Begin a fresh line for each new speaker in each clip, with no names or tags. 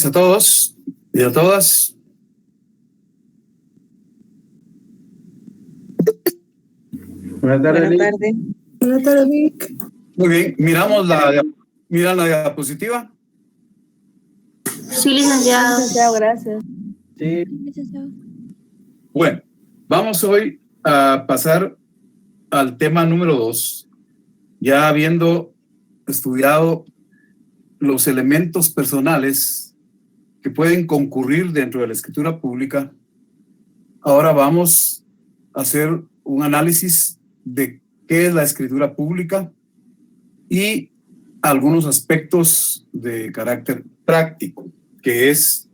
tardes a todos y a todas.
Buenas tardes.
Buenas tardes.
Buenas tardes, Vic.
Muy bien, miramos ¿miran la diapositiva?
Sí, licenciado.
Licenciado, gracias.
Sí,
Bueno, vamos hoy a pasar al tema número 2, ya habiendo estudiado los elementos personales que pueden concurrir dentro de la escritura pública. Ahora vamos a hacer un análisis de qué es la escritura pública y algunos aspectos de carácter práctico, que es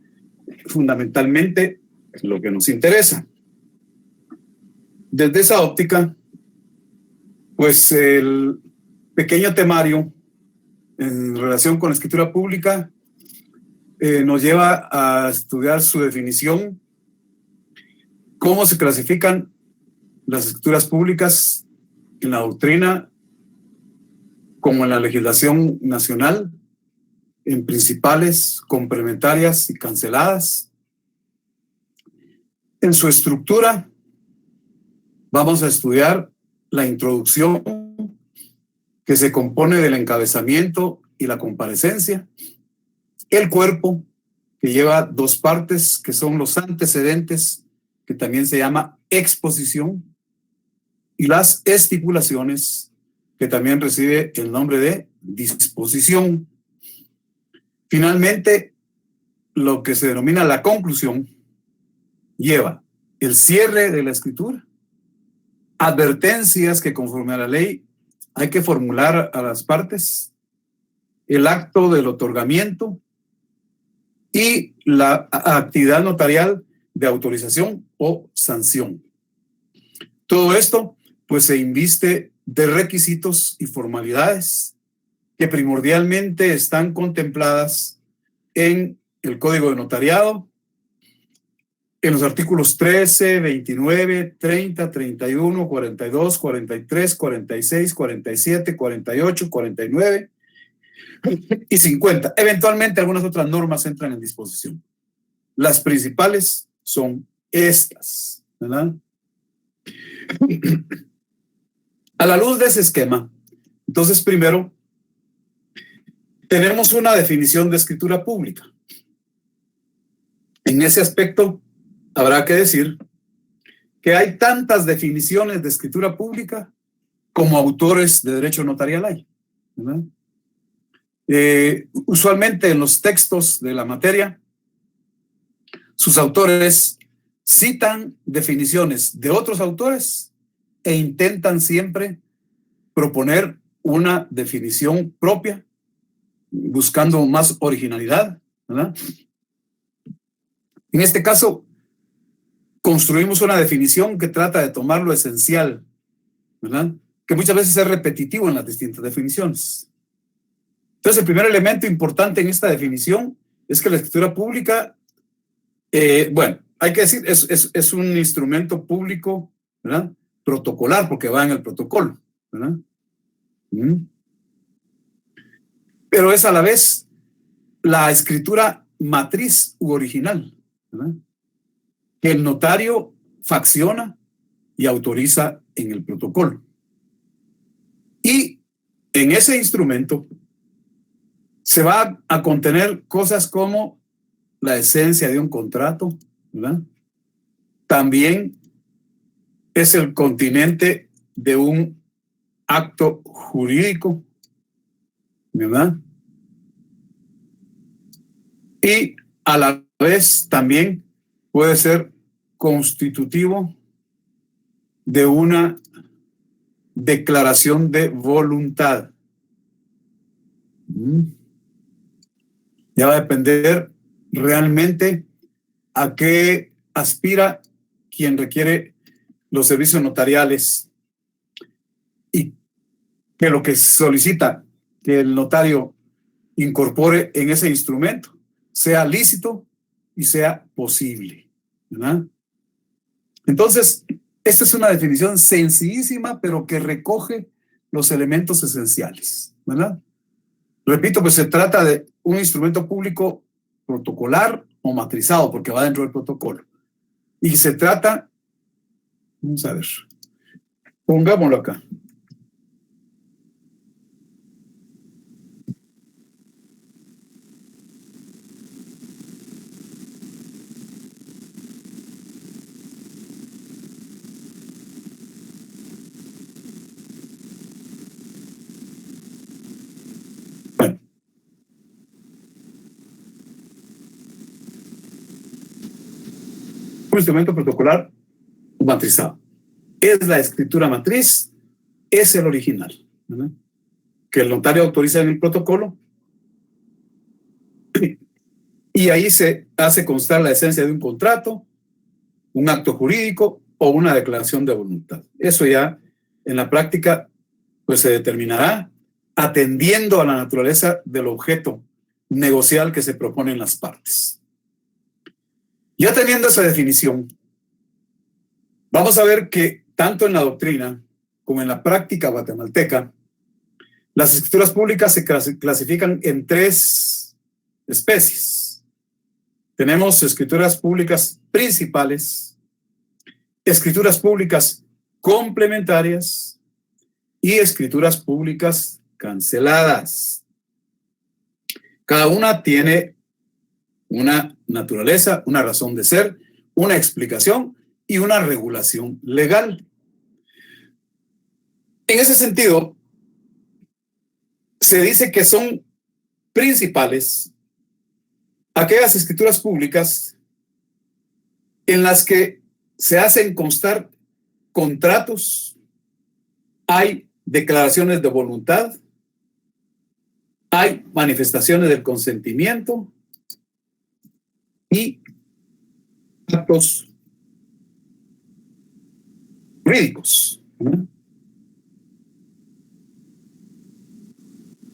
fundamentalmente lo que nos interesa. Desde esa óptica, pues el pequeño temario en relación con la escritura pública nos lleva a estudiar su definición, cómo se clasifican las escrituras públicas en la doctrina como en la legislación nacional, en principales, complementarias y canceladas. En su estructura vamos a estudiar la introducción, que se compone del encabezamiento y la comparecencia, el cuerpo, que lleva dos partes, que son los antecedentes, que también se llama exposición, y las estipulaciones, que también recibe el nombre de disposición. Finalmente, lo que se denomina la conclusión lleva el cierre de la escritura, advertencias que conforme a la ley hay que formular a las partes, el acto del otorgamiento y la actividad notarial de autorización o sanción. Todo esto pues se inviste de requisitos y formalidades que primordialmente están contempladas en el Código de Notariado, en los artículos 13, 29, 30, 31, 42, 43, 46, 47, 48, 49 y 50. Eventualmente algunas otras normas entran en disposición. Las principales son estas, ¿verdad? A la luz de ese esquema, entonces primero tenemos una definición de escritura pública. En ese aspecto habrá que decir que hay tantas definiciones de escritura pública como autores de derecho notarial hay, ¿verdad? Usualmente en los textos de la materia, sus autores citan definiciones de otros autores e intentan siempre proponer una definición propia, buscando más originalidad, ¿verdad? En este caso, construimos una definición que trata de tomar lo esencial, ¿verdad? Que muchas veces es repetitivo en las distintas definiciones. Entonces, el primer elemento importante en esta definición es que la escritura pública, bueno, hay que decir, es un instrumento público, ¿verdad? Protocolar, porque va en el protocolo, ¿verdad? Pero es a la vez la escritura matriz u original, ¿verdad? Que el notario facciona y autoriza en el protocolo. Y en ese instrumento se va a contener cosas como la esencia de un contrato, ¿verdad? También es el continente de un acto jurídico, ¿verdad? Y a la vez también puede ser constitutivo de una declaración de voluntad. Ya va a depender realmente a qué aspira quien requiere los servicios notariales y que lo que solicita que el notario incorpore en ese instrumento sea lícito y sea posible, ¿verdad? Entonces, esta es una definición sencillísima, pero que recoge los elementos esenciales, ¿verdad? Repito, pues se trata de un instrumento público protocolar o matrizado, porque va dentro del protocolo. Y se trata, vamos a ver, pongámoslo acá. Bueno. Un instrumento protocolar matrizado. Es la escritura matriz, es el original, ¿verdad? Que el notario autoriza en el protocolo y ahí se hace constar la esencia de un contrato, un acto jurídico o una declaración de voluntad. Eso ya en la práctica pues se determinará atendiendo a la naturaleza del objeto negocial que se proponen las partes. Ya teniendo esa definición, vamos a ver que tanto en la doctrina como en la práctica guatemalteca, las escrituras públicas se clasifican en 3 especies. Tenemos escrituras públicas principales, escrituras públicas complementarias y escrituras públicas canceladas. Cada una tiene una naturaleza, una razón de ser, una explicación y una regulación legal. En ese sentido, se dice que son principales aquellas escrituras públicas en las que se hacen constar contratos, hay declaraciones de voluntad, hay manifestaciones del consentimiento y actos jurídicos.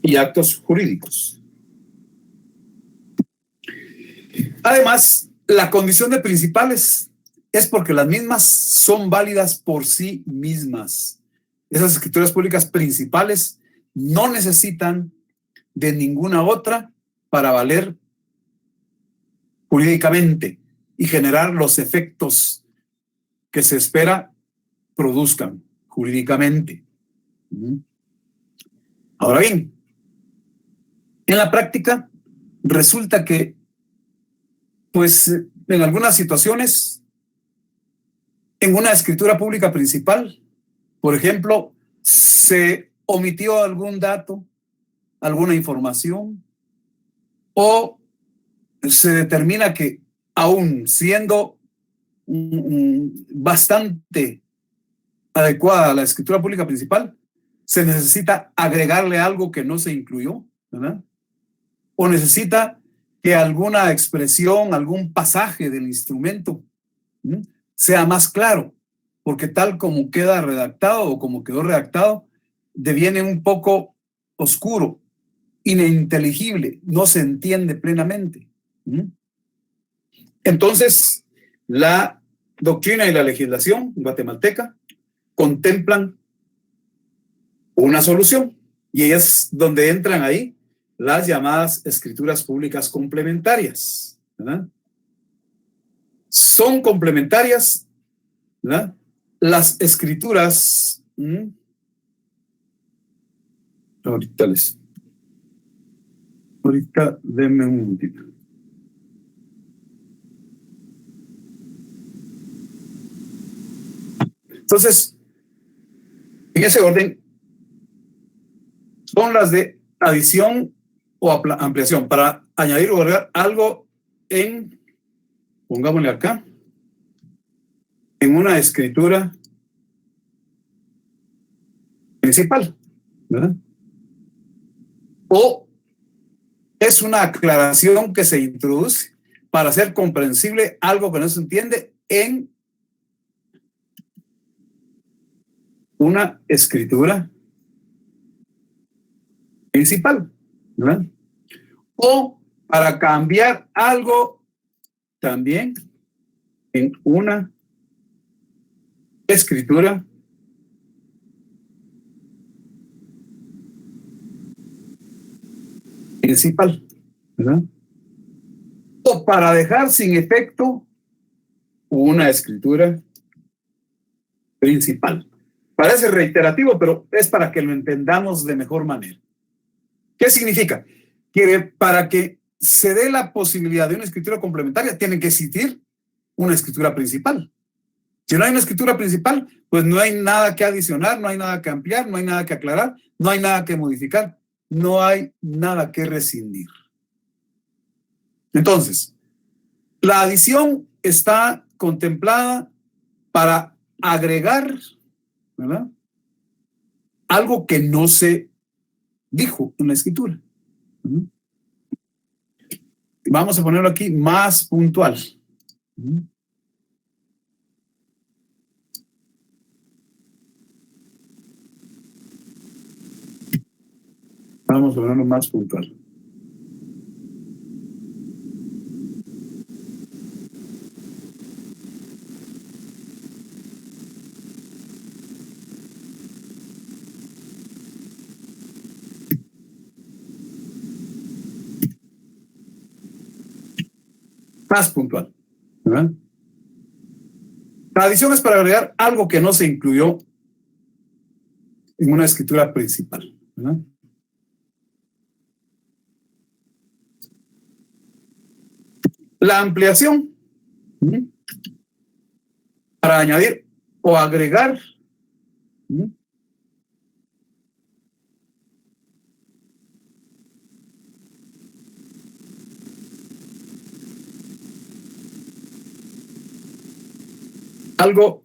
Y actos jurídicos. Además, la condición de principales es porque las mismas son válidas por sí mismas. Esas escrituras públicas principales no necesitan de ninguna otra para valer jurídicamente y generar los efectos que se espera produzcan jurídicamente. Ahora bien, en la práctica resulta que, pues, en algunas situaciones, en una escritura pública principal, por ejemplo, se omitió algún dato, alguna información, o se determina que, aún siendo bastante adecuada a la escritura pública principal, se necesita agregarle algo que no se incluyó, ¿verdad? O necesita que alguna expresión, algún pasaje del instrumento sea más claro, porque tal como queda redactado o como quedó redactado, deviene un poco oscuro, ininteligible, no se entiende plenamente. Entonces, la doctrina y la legislación guatemalteca contemplan una solución, y es donde entran ahí las llamadas escrituras públicas complementarias, ¿verdad? Son complementarias, ¿verdad? Las escrituras, ahorita denme un momentito. Entonces, en ese orden, son las de adición o ampliación, para añadir o agregar algo en, pongámosle acá, en una escritura principal, ¿verdad? O es una aclaración que se introduce para hacer comprensible algo que no se entiende en una escritura principal, ¿verdad? O para cambiar algo también en una escritura principal, ¿verdad? o para dejar sin efecto una escritura principal. Parece reiterativo, pero es para que lo entendamos de mejor manera. ¿Qué significa? Que para que se dé la posibilidad de una escritura complementaria, tiene que existir una escritura principal. Si no hay una escritura principal, pues no hay nada que adicionar, no hay nada que ampliar, no hay nada que aclarar, no hay nada que modificar, no hay nada que rescindir. Entonces, la adición está contemplada para agregar, ¿verdad?, algo que no se dijo en la escritura. Vamos a ponerlo aquí más puntual. Vamos a ponerlo más puntual. Más puntual, ¿verdad? La adición es para agregar algo que no se incluyó en una escritura principal, ¿verdad? La ampliación, para añadir o agregar algo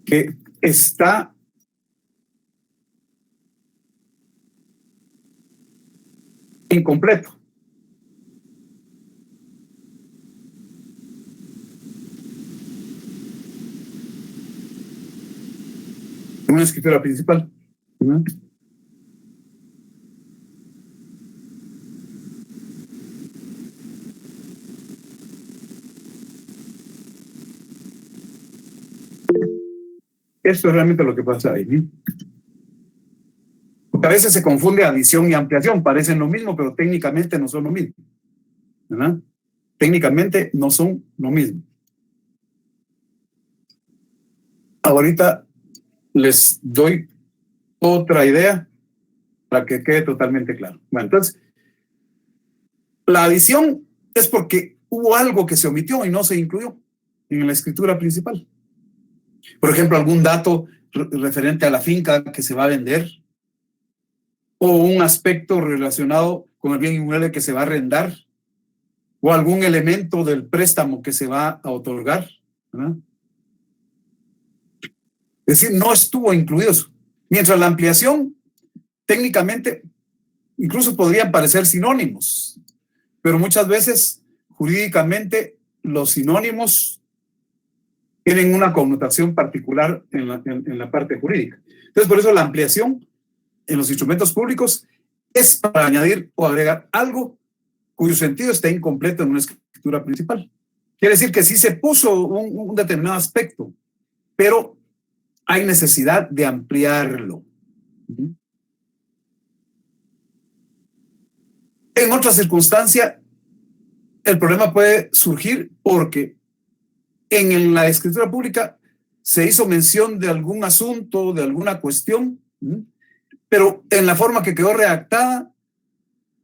que está incompleto. Una escritura principal. Esto es realmente lo que pasa ahí, ¿sí? Porque a veces se confunde adición y ampliación, parecen lo mismo, pero técnicamente no son lo mismo, ¿verdad? Técnicamente no son lo mismo. Ahorita les doy otra idea para que quede totalmente claro. Bueno, entonces, la adición es porque hubo algo que se omitió y no se incluyó en la escritura principal. Por ejemplo, algún dato referente a la finca que se va a vender, o un aspecto relacionado con el bien inmueble que se va a arrendar, o algún elemento del préstamo que se va a otorgar, ¿verdad? Es decir, no estuvo incluido eso. Mientras la ampliación, técnicamente, incluso podrían parecer sinónimos, pero muchas veces, jurídicamente, los sinónimos tienen una connotación particular en la parte jurídica. Entonces, por eso la ampliación en los instrumentos públicos es para añadir o agregar algo cuyo sentido está incompleto en una escritura principal. Quiere decir que sí se puso un determinado aspecto, pero hay necesidad de ampliarlo. En otra circunstancia, el problema puede surgir porque en la escritura pública se hizo mención de algún asunto, de alguna cuestión, pero en la forma que quedó redactada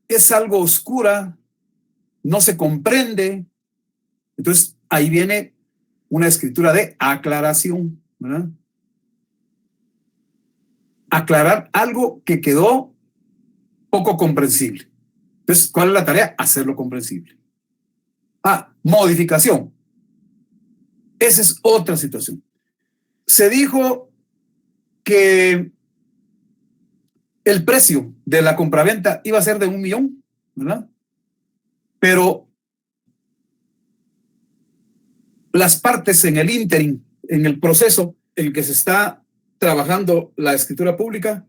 es algo oscura, no se comprende. Entonces, ahí viene una escritura de aclaración, ¿verdad? Aclarar algo que quedó poco comprensible. Entonces, ¿cuál es la tarea? Hacerlo comprensible. Modificación. Esa es otra situación. Se dijo que el precio de la compraventa iba a ser de 1 millón, ¿verdad? Pero las partes en el ínterin, en el proceso en el que se está trabajando la escritura pública,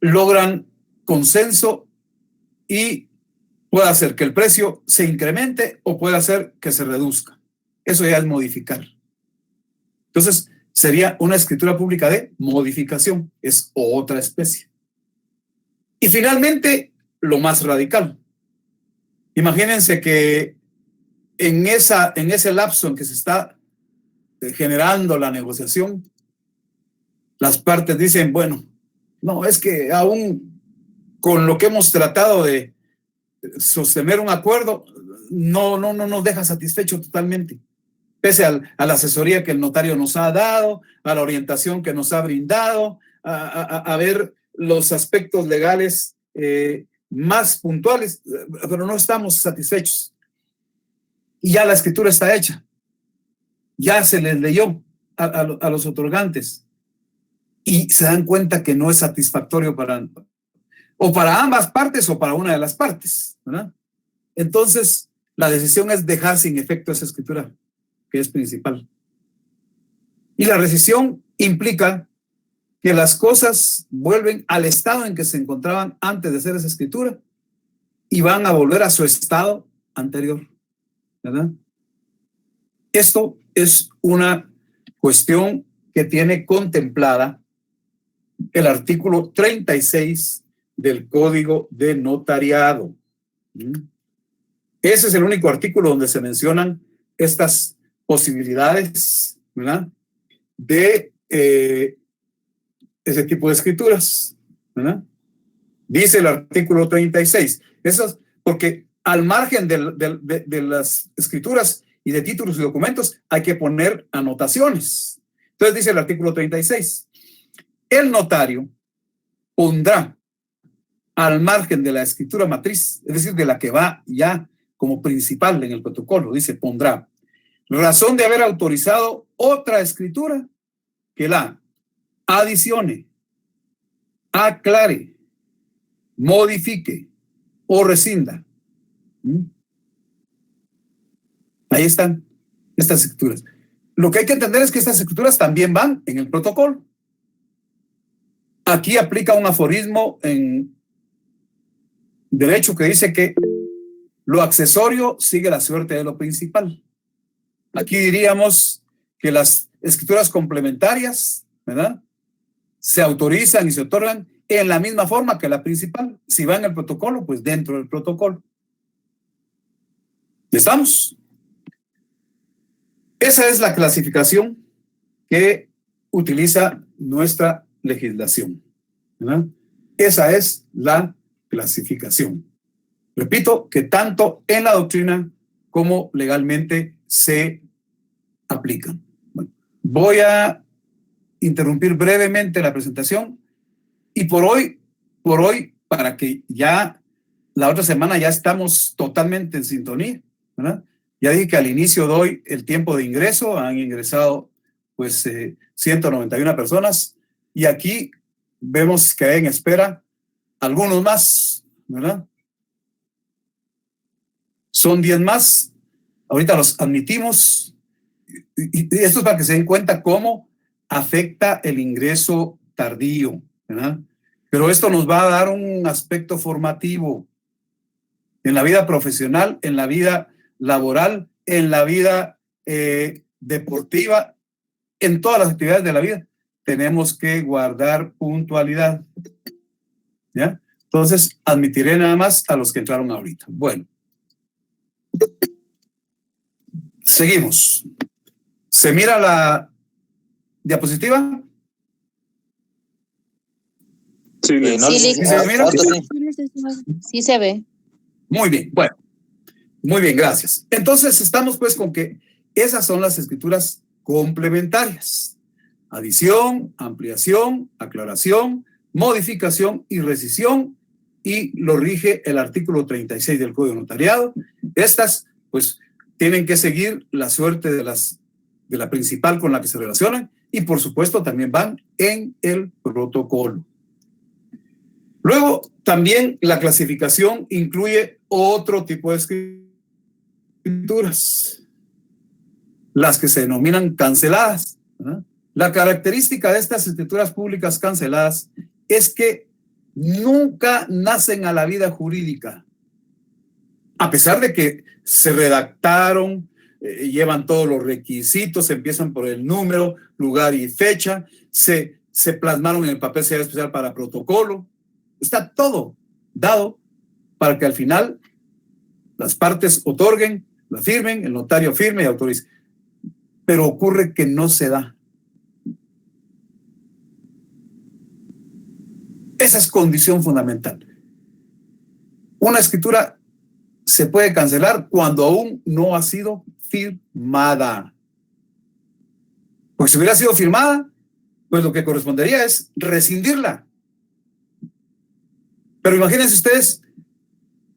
logran consenso y puede hacer que el precio se incremente o puede hacer que se reduzca. Eso ya es modificar. Entonces, sería una escritura pública de modificación, es otra especie. Y finalmente, lo más radical, Imagínense que en ese lapso en que se está generando la negociación, las partes dicen, bueno, no, es que aún con lo que hemos tratado de sostener un acuerdo, no nos deja satisfecho totalmente, pese a la asesoría que el notario nos ha dado, a la orientación que nos ha brindado, a ver los aspectos legales más puntuales, pero no estamos satisfechos. Y ya la escritura está hecha, ya se les leyó a los otorgantes y se dan cuenta que no es satisfactorio para ambas partes o para una de las partes, ¿verdad? Entonces, la decisión es dejar sin efecto esa escritura, que es principal. Y la rescisión implica que las cosas vuelven al estado en que se encontraban antes de hacer esa escritura y van a volver a su estado anterior, ¿verdad? Esto es una cuestión que tiene contemplada el artículo 36 del Código de Notariado. Ese es el único artículo donde se mencionan estas posibilidades, ¿verdad?, de ese tipo de escrituras, ¿verdad? Dice el artículo 36. Eso es porque al margen de las escrituras y de títulos y documentos hay que poner anotaciones. Entonces dice el artículo 36. El notario pondrá al margen de la escritura matriz, es decir, de la que va ya como principal en el protocolo, dice, pondrá razón de haber autorizado otra escritura que la adicione, aclare, modifique o rescinda. Ahí están estas escrituras. Lo que hay que entender es que estas escrituras también van en el protocolo. Aquí aplica un aforismo en derecho que dice que lo accesorio sigue la suerte de lo principal. Aquí diríamos que las escrituras complementarias, ¿verdad?, se autorizan y se otorgan en la misma forma que la principal. Si va en el protocolo, pues dentro del protocolo. ¿Estamos? Esa es la clasificación que utiliza nuestra legislación, ¿verdad? Esa es la clasificación. Repito que tanto en la doctrina como legalmente se aplican. Bueno, voy a interrumpir brevemente la presentación y por hoy, para que ya la otra semana ya estamos totalmente en sintonía, ¿verdad? Ya dije que al inicio doy el tiempo de ingreso, han ingresado pues 191 personas y aquí vemos que hay en espera algunos más, ¿verdad? Son 10 más, ahorita los admitimos y esto es para que se den cuenta cómo afecta el ingreso tardío, ¿verdad? Pero esto nos va a dar un aspecto formativo en la vida profesional, en la vida laboral, en la vida deportiva, en todas las actividades de la vida. Tenemos que guardar puntualidad, ¿ya? Entonces, admitiré nada más a los que entraron ahorita. Bueno. Seguimos. ¿Se mira la diapositiva?
Sí,
no,
¿Sí se mira?
Sí se ve.
Muy bien, bueno. Muy bien, gracias. Entonces, estamos pues con que esas son las escrituras complementarias. Adición, ampliación, aclaración, modificación y rescisión, y lo rige el artículo 36 del Código de Notariado. Estas, pues, tienen que seguir la suerte de la principal con la que se relacionan y, por supuesto, también van en el protocolo. Luego, también la clasificación incluye otro tipo de escrituras, las que se denominan canceladas, ¿verdad? La característica de estas escrituras públicas canceladas es que nunca nacen a la vida jurídica, a pesar de que se redactaron, llevan todos los requisitos, empiezan por el número, lugar y fecha, se plasmaron en el papel sellado especial para protocolo. Está todo dado para que al final las partes otorguen, la firmen, el notario firme y autorice. Pero ocurre que no se da. Esa es condición fundamental. Una escritura se puede cancelar cuando aún no ha sido firmada. Porque si hubiera sido firmada, pues lo que correspondería es rescindirla. Pero imagínense ustedes,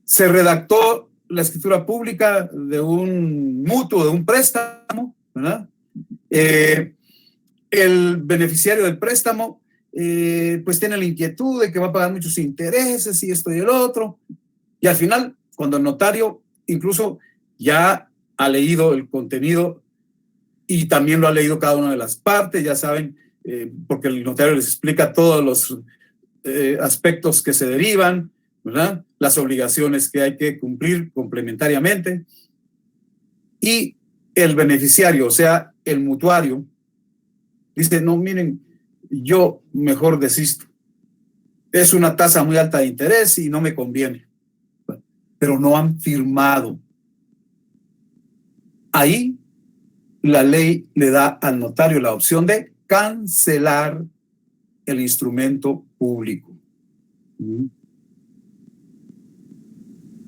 se redactó la escritura pública de un mutuo, de un préstamo, ¿verdad? El beneficiario del préstamo pues tiene la inquietud de que va a pagar muchos intereses y esto y el otro. Y al final, cuando el notario incluso ya ha leído el contenido y también lo ha leído cada una de las partes, ya saben, porque el notario les explica todos los aspectos que se derivan, ¿verdad? Las obligaciones que hay que cumplir complementariamente. Y el beneficiario, o sea, el mutuario, dice, no, miren, yo mejor desisto. Es una tasa muy alta de interés y no me conviene. Pero no han firmado. Ahí la ley le da al notario la opción de cancelar el instrumento público.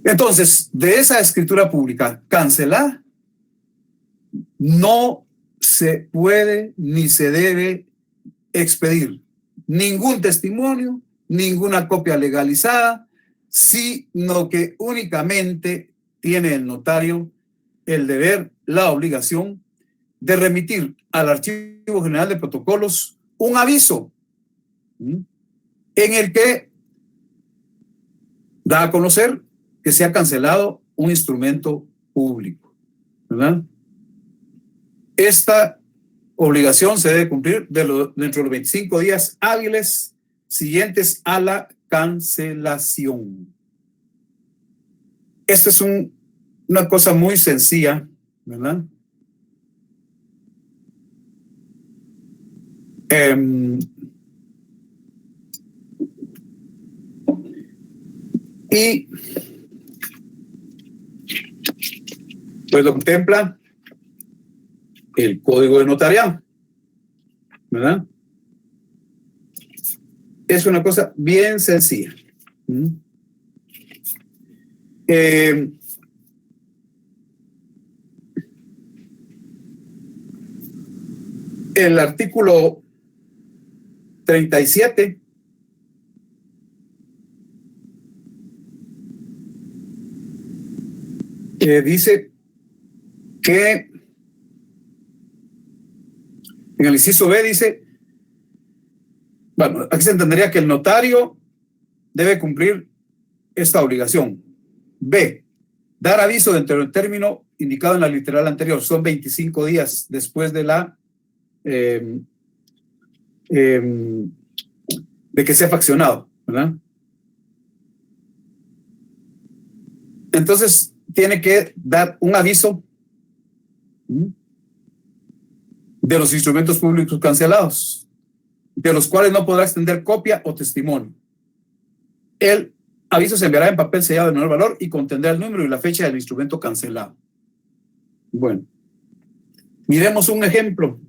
Entonces, de esa escritura pública cancelada, no se puede ni se debe expedir ningún testimonio, ninguna copia legalizada, sino que únicamente tiene el notario el deber, la obligación de remitir al Archivo General de Protocolos un aviso en el que da a conocer que se ha cancelado un instrumento público, ¿verdad? Esta obligación se debe cumplir dentro de los 25 días hábiles siguientes a la cancelación. Esta es una cosa muy sencilla, ¿verdad? Y pues lo contempla el Código de Notariado, ¿verdad? Es una cosa bien sencilla. El artículo 37 dice que en el inciso B dice, bueno, aquí se entendería que el notario debe cumplir esta obligación. B, dar aviso dentro del término indicado en la literal anterior, son 25 días después de la de que sea faccionado, ¿verdad? Entonces, tiene que dar un aviso de los instrumentos públicos cancelados, de los cuales no podrá extender copia o testimonio. El aviso se enviará en papel sellado de menor valor y contendrá el número y la fecha del instrumento cancelado. Bueno, miremos un ejemplo.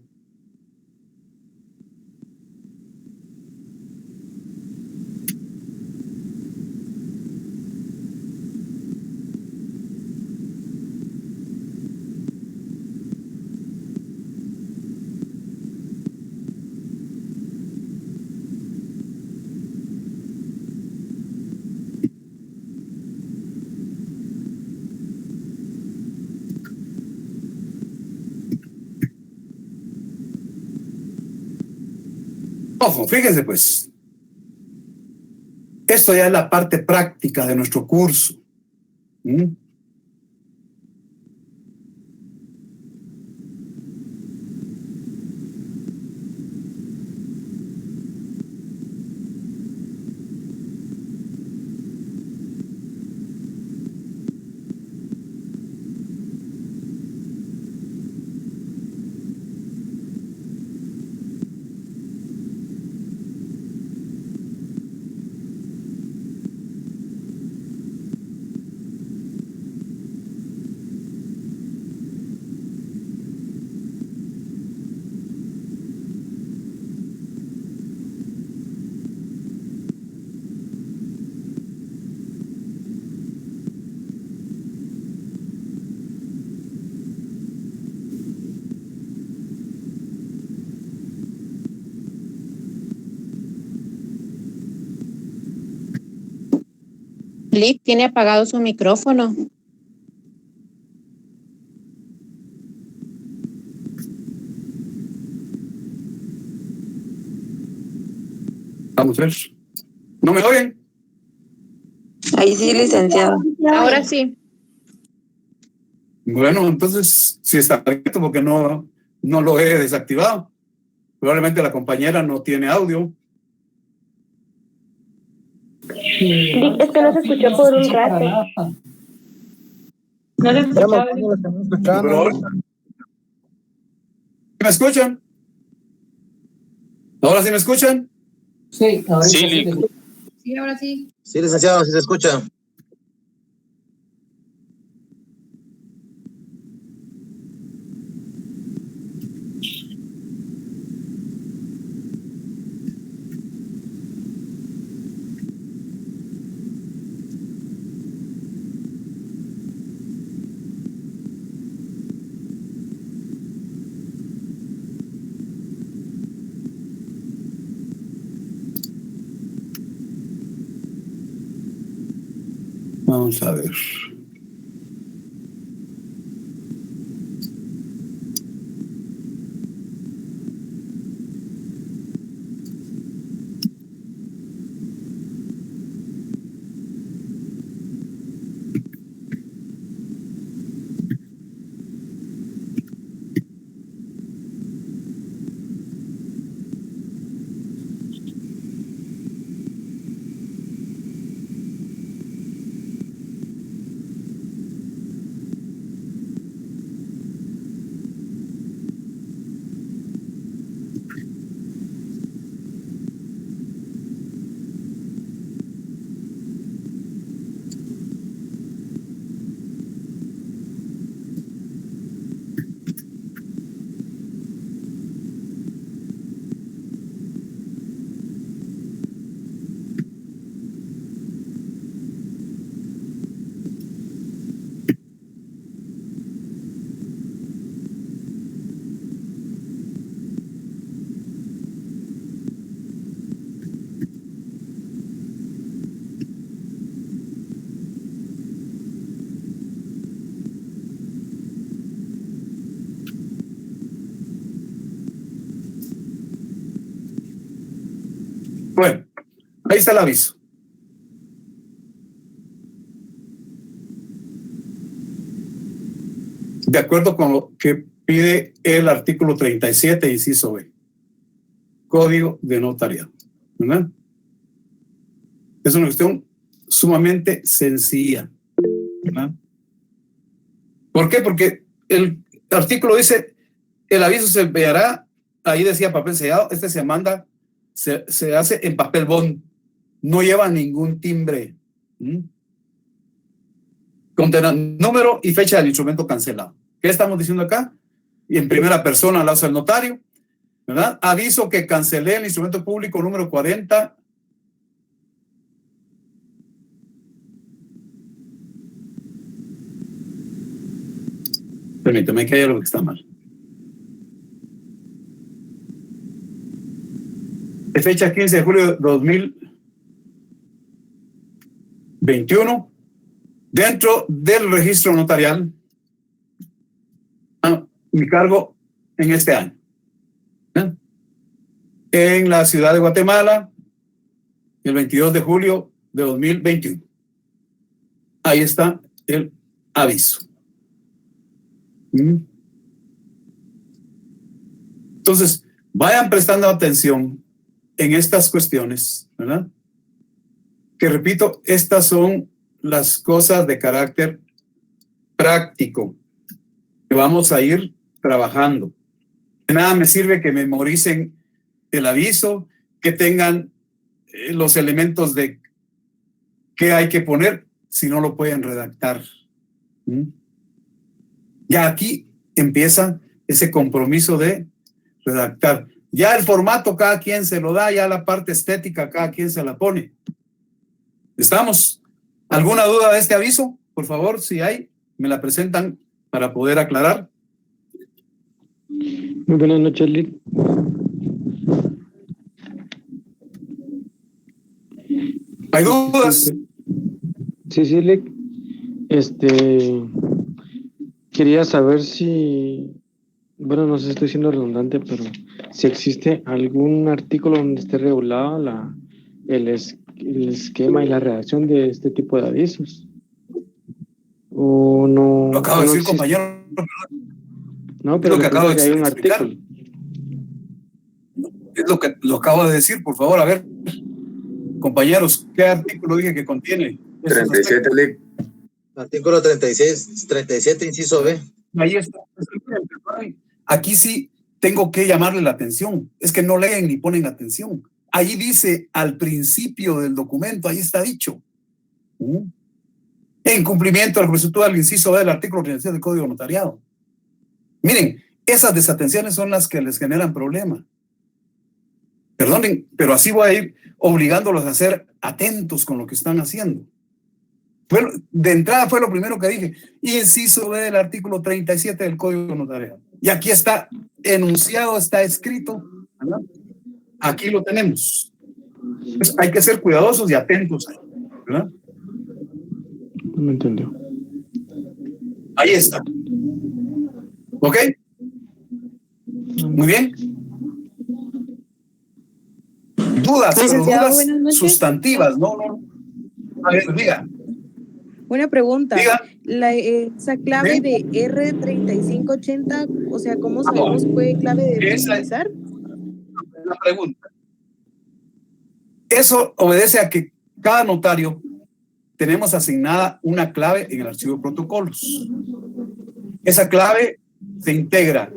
Ojo, fíjense pues, esto ya es la parte práctica de nuestro curso.
Lick tiene apagado su micrófono.
Vamos a ver. ¿No me oyen?
Ahí sí, licenciado.
Ahora sí.
Bueno, entonces, si está abierto, porque no lo he desactivado. Probablemente la compañera no tiene audio.
Lick, es que no se escuchó por un rato. No se escuchaba.
Pero ahora- ¿Me escuchan? ¿Ahora sí me escuchan?
Sí, ahora
Sí,
sí.
Lick.
Sí, ahora sí.
Sí, licenciado, sí se escucha.
Vamos a ver. Bueno, ahí está el aviso. De acuerdo con lo que pide el artículo 37, inciso B. Código de notariado. ¿Verdad? Es una cuestión sumamente sencilla. ¿Verdad? ¿Por qué? Porque el artículo dice, el aviso se enviará, ahí decía papel sellado, se manda, se hace en papel bond, no lleva ningún timbre. Contendrá número y fecha del instrumento cancelado. ¿Qué estamos diciendo acá? Y en primera persona lo hace el notario, ¿verdad? Aviso que cancelé el instrumento público número 40. Permíteme que haya algo que está mal. De fecha 15 de julio de 2021, dentro del registro notarial, mi cargo en este año. ¿Eh? En la ciudad de Guatemala, el 22 de julio de 2021. Ahí está el aviso. Entonces, vayan prestando atención en estas cuestiones, ¿verdad? Que repito, estas son las cosas de carácter práctico que vamos a ir trabajando. De nada me sirve que memoricen el aviso, que tengan los elementos de qué hay que poner si no lo pueden redactar. Ya aquí empieza ese compromiso de redactar. Ya el formato cada quien se lo da, ya la parte estética cada quien se la pone. ¿Estamos? ¿Alguna duda de este aviso? Por favor, si hay, me la presentan para poder aclarar.
Muy buenas noches, Lick.
¿Hay dudas?
Sí, sí, Lick. Quería saber si, bueno, no sé si estoy siendo redundante, pero si existe algún artículo donde esté regulado el esquema y la redacción de este tipo de avisos.
Lo acabo
O
de
no
decir,
existe.
compañero.
No,
Es
pero
lo que
le
acabo
pregunto
de
si hay un
explicar.
artículo.
Es lo que lo acabo de decir, por favor. A ver, compañeros, ¿qué artículo dije que contiene estos
37,
aspectos?
Lick.
Artículo 36, 37, inciso B.
Ahí está. Aquí sí tengo que llamarle la atención. Es que no leen ni ponen atención. Ahí dice al principio del documento, ahí está dicho. En cumplimiento del requisito del inciso B del artículo 36 del Código Notariado. Miren, esas desatenciones son las que les generan problema. Perdonen, pero así voy a ir obligándolos a ser atentos con lo que están haciendo. De entrada fue lo primero que dije. Inciso B del artículo 37 del Código Notariado. Y aquí está enunciado, está escrito, ¿verdad? Aquí lo tenemos. Pues hay que ser cuidadosos y atentos, ¿verdad?
No me entendió.
Ahí está. ¿Ok? Muy bien. Dudas, pero
Licenciado,
dudas
buenas noches.
sustantivas, no. A ver, diga.
Una pregunta.
Diga.
Esa clave de R3580, o sea, ¿cómo sabemos qué clave debemos
Esa es
utilizar?
la pregunta. Eso obedece a que cada notario tenemos asignada una clave en el archivo de protocolos. Esa clave se integra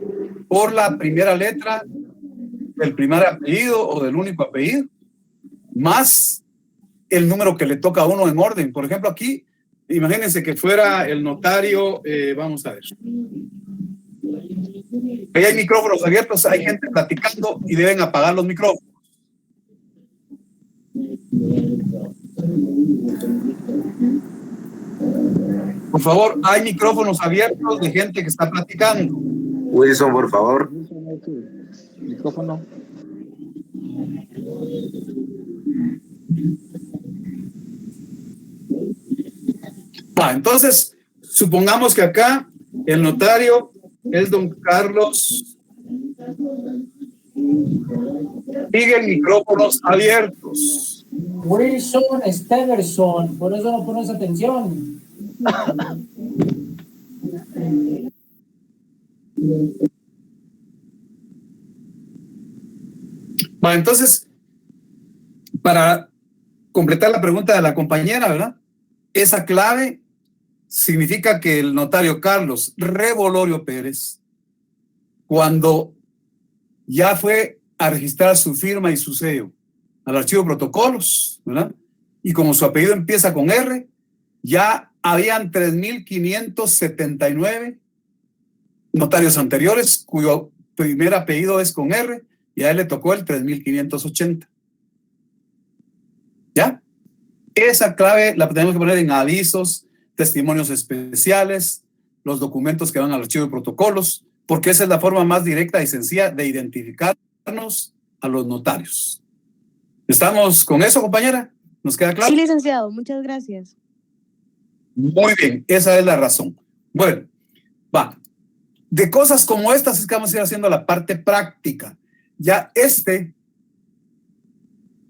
por la primera letra del primer apellido o del único apellido, más el número que le toca a uno en orden. Por ejemplo, aquí, imagínense que fuera el notario, vamos a ver. Ahí hay micrófonos abiertos, hay gente platicando y deben apagar los micrófonos. Por favor, hay micrófonos abiertos de gente que está platicando.
Wilson, por favor.
Micrófono.
Entonces, supongamos que acá el notario es don Carlos. Siguen micrófonos abiertos.
Wilson Steverson, por eso no pones atención.
Entonces, para completar la pregunta de la compañera, ¿verdad? Esa clave significa que el notario Carlos Revolorio Pérez, cuando ya fue a registrar su firma y su sello al archivo de protocolos, ¿verdad? Y como su apellido empieza con R, ya habían 3.579 notarios anteriores cuyo primer apellido es con R y a él le tocó el 3.580. ¿Ya? Esa clave la tenemos que poner en avisos, testimonios especiales, los documentos que van al archivo de protocolos, porque esa es la forma más directa y sencilla de identificarnos a los notarios. ¿Estamos con eso, compañera? ¿Nos queda claro?
Sí, licenciado, muchas gracias.
Muy bien, esa es la razón. Bueno, va. De cosas como estas es que vamos a ir haciendo la parte práctica. Ya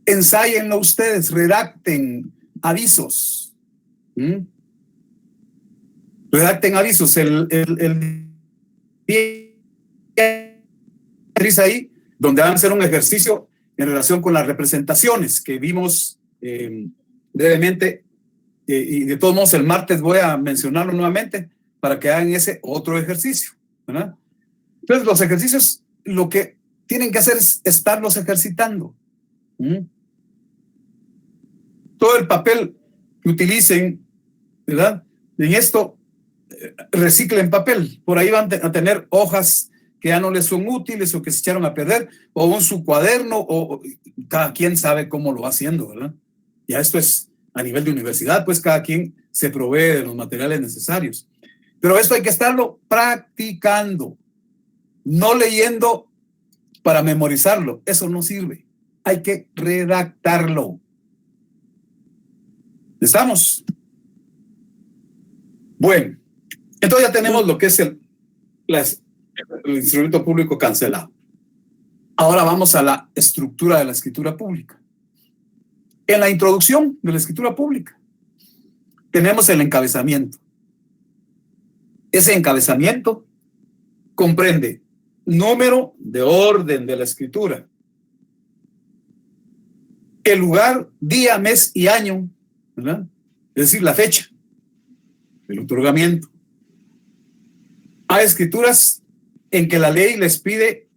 ensállenlo ustedes, redacten avisos. Redacten avisos. El ahí, donde van a hacer un ejercicio en relación con las representaciones que vimos brevemente, y de todos modos el martes voy a mencionarlo nuevamente para que hagan ese otro ejercicio, ¿verdad? Entonces los ejercicios lo que tienen que hacer es estarlos ejercitando. Todo el papel que utilicen, ¿verdad? En esto reciclen papel, por ahí van a tener hojas que ya no les son útiles o que se echaron a perder, o su cuaderno, o cada quien sabe cómo lo va haciendo, ¿verdad? Ya esto es a nivel de universidad, pues cada quien se provee de los materiales necesarios. Pero esto hay que estarlo practicando, no leyendo para memorizarlo, eso no sirve, hay que redactarlo. ¿Estamos? Bueno, entonces ya tenemos lo que es el instrumento público cancelado. Ahora vamos a la estructura de la escritura pública. En la introducción de la escritura pública tenemos el encabezamiento. Ese encabezamiento comprende número de orden de la escritura, el lugar, día, mes y año, ¿verdad? Es decir, la fecha del otorgamiento. Hay escrituras en que la ley les pide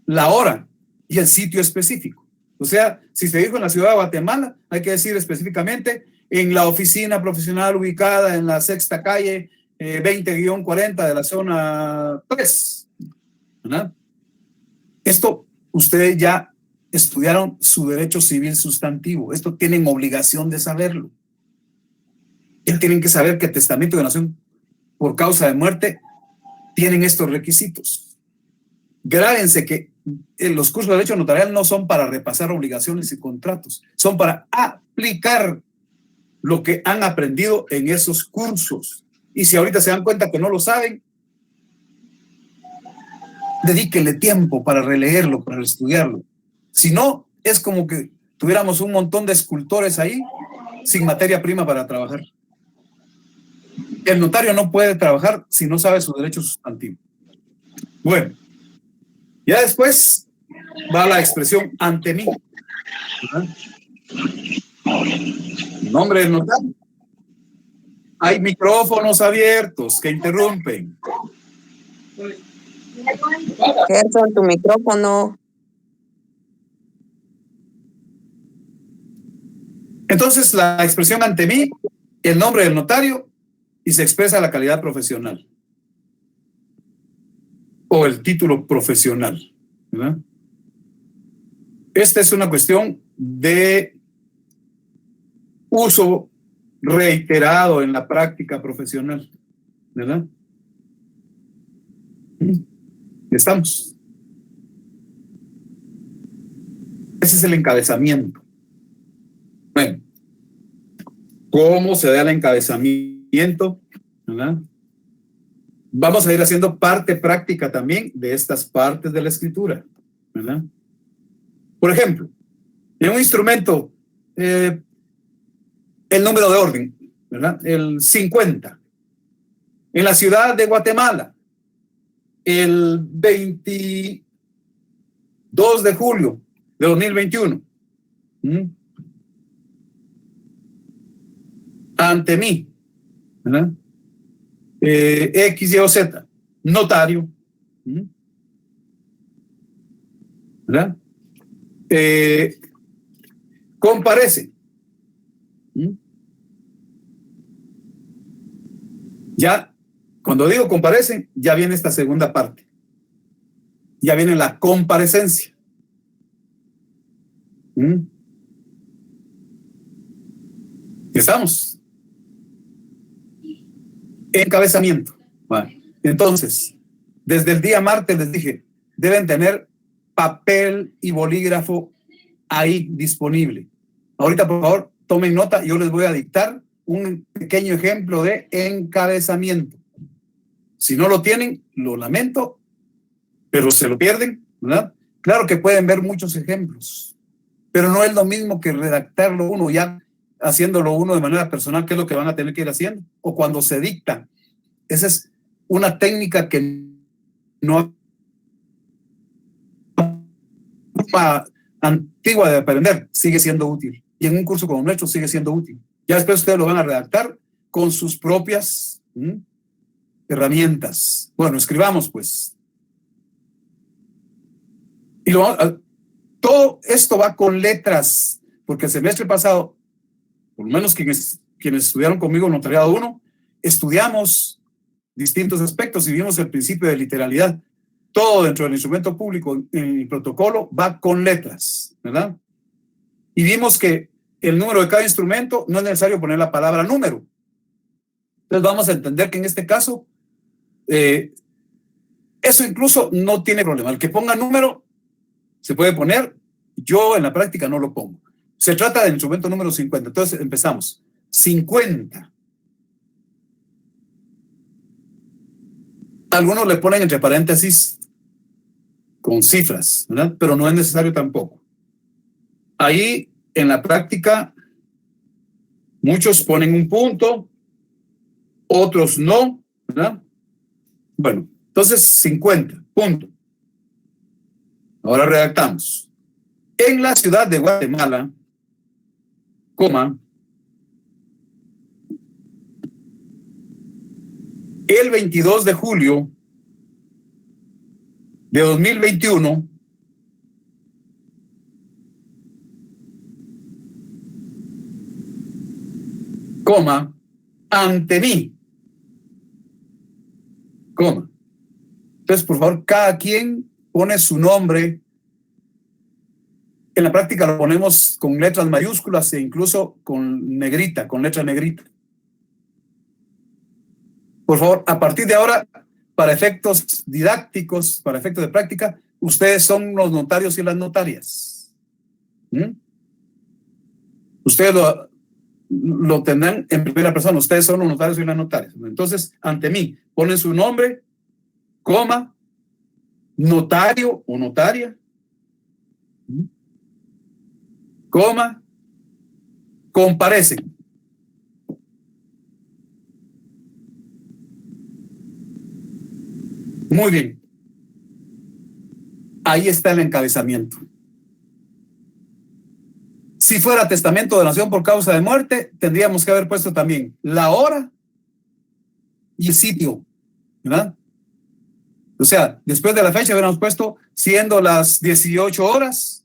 la hora y el sitio específico. O sea, si se dijo en la ciudad de Guatemala, hay que decir específicamente en la oficina profesional ubicada en la 6ª calle 20-40 de la zona 3. ¿Verdad? Esto ustedes ya estudiaron su derecho civil sustantivo. Esto tienen obligación de saberlo. Ya tienen que saber que el testamento de donación por causa de muerte tienen estos requisitos. Grábense que los cursos de derecho notarial no son para repasar obligaciones y contratos, son para aplicar lo que han aprendido en esos cursos. Y si ahorita se dan cuenta que no lo saben, dedíquenle tiempo para releerlo, para estudiarlo. Si no, es como que tuviéramos un montón de escultores ahí sin materia prima para trabajar. El notario no puede trabajar si no sabe su derecho sustantivo. Bueno, ya después va la expresión ante mí. Nombre del notario. Hay micrófonos abiertos que interrumpen.
Gerson, tu micrófono.
Entonces, la expresión ante mí, el nombre del notario, y se expresa la calidad profesional o el título profesional, ¿verdad? Esta es una cuestión de uso reiterado en la práctica profesional, ¿verdad? Estamos. Ese es el encabezamiento. Bueno, ¿cómo se da el encabezamiento? ¿Verdad? Vamos a ir haciendo parte práctica también de estas partes de la escritura, ¿verdad? Por ejemplo, en un instrumento, el número de orden, ¿verdad? El 50. En la ciudad de Guatemala, el 22 de julio de 2021. Ante mí, ¿verdad? X, Y o Z, notario, ¿verdad? Comparece. Ya, cuando digo comparece, ya viene esta segunda parte. Ya viene la comparecencia. ¿Estamos? Encabezamiento. Bueno, entonces, desde el día martes les dije, deben tener papel y bolígrafo ahí disponible. Ahorita, por favor, tomen nota, yo les voy a dictar un pequeño ejemplo de encabezamiento. Si no lo tienen, lo lamento, pero se lo pierden, ¿verdad? Claro que pueden ver muchos ejemplos, pero no es lo mismo que redactarlo uno ya haciéndolo uno de manera personal, que es lo que van a tener que ir haciendo, o cuando se dicta. Esa es una técnica que no antigua de aprender, sigue siendo útil. Y en un curso como nuestro sigue siendo útil. Ya después ustedes lo van a redactar con sus propias herramientas. Bueno, escribamos pues. Y todo esto va con letras, porque el semestre pasado, por lo menos quienes estudiaron conmigo Notariado 1, estudiamos distintos aspectos y vimos el principio de literalidad. Todo dentro del instrumento público, en el protocolo, va con letras, ¿verdad? Y vimos que el número de cada instrumento no es necesario poner la palabra número. Entonces vamos a entender que en este caso, eso incluso no tiene problema. El que ponga número se puede poner, yo en la práctica no lo pongo. Se trata del instrumento número 50. Entonces empezamos. 50. Algunos le ponen entre paréntesis con cifras, ¿verdad? Pero no es necesario tampoco. Ahí, en la práctica, muchos ponen un punto, otros no, ¿verdad? Bueno, entonces 50, punto. Ahora redactamos. En la ciudad de Guatemala, coma, el 22 de julio de 2021, coma, ante mí, coma. Entonces, por favor, cada quien pone su nombre. En la práctica lo ponemos con letras mayúsculas e incluso con negrita, con letra negrita. Por favor, a partir de ahora, para efectos didácticos, para efectos de práctica, ustedes son los notarios y las notarias. Ustedes lo tendrán en primera persona. Ustedes son los notarios y las notarias. Entonces, ante mí, ponen su nombre, coma, notario o notaria, coma, comparecen. Muy bien. Ahí está el encabezamiento. Si fuera testamento de donación por causa de muerte, tendríamos que haber puesto también la hora y el sitio, ¿verdad? O sea, después de la fecha hubiéramos puesto siendo las 18 horas,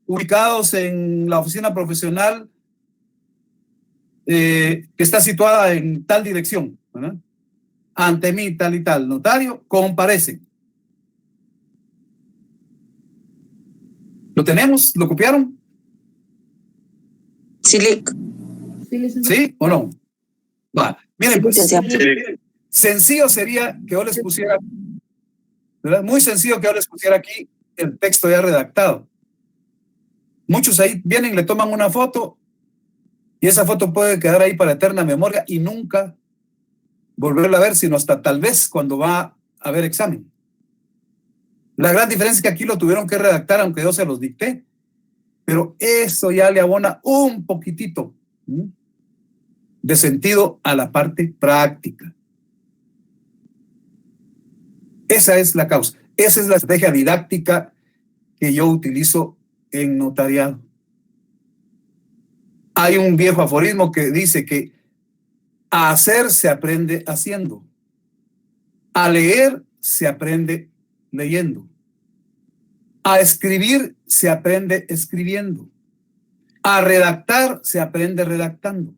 ubicados en la oficina profesional que está situada en tal dirección, ¿verdad? Ante mí, tal y tal, notario, comparece. ¿Lo tenemos? ¿Lo copiaron?
Sí,
¿Sí o no? Va. Miren, pues, sencillo sería que yo les pusiera, ¿verdad? Muy sencillo que yo les pusiera aquí el texto ya redactado. Muchos ahí vienen, le toman una foto y esa foto puede quedar ahí para eterna memoria y nunca volverla a ver, sino hasta tal vez cuando va a haber examen. La gran diferencia es que aquí lo tuvieron que redactar, aunque yo se los dicté, pero eso ya le abona un poquitito de sentido a la parte práctica. Esa es la causa. Esa es la estrategia didáctica que yo utilizo en notariado. Hay un viejo aforismo que dice que a hacer se aprende haciendo. A leer se aprende leyendo. A escribir se aprende escribiendo. A redactar se aprende redactando.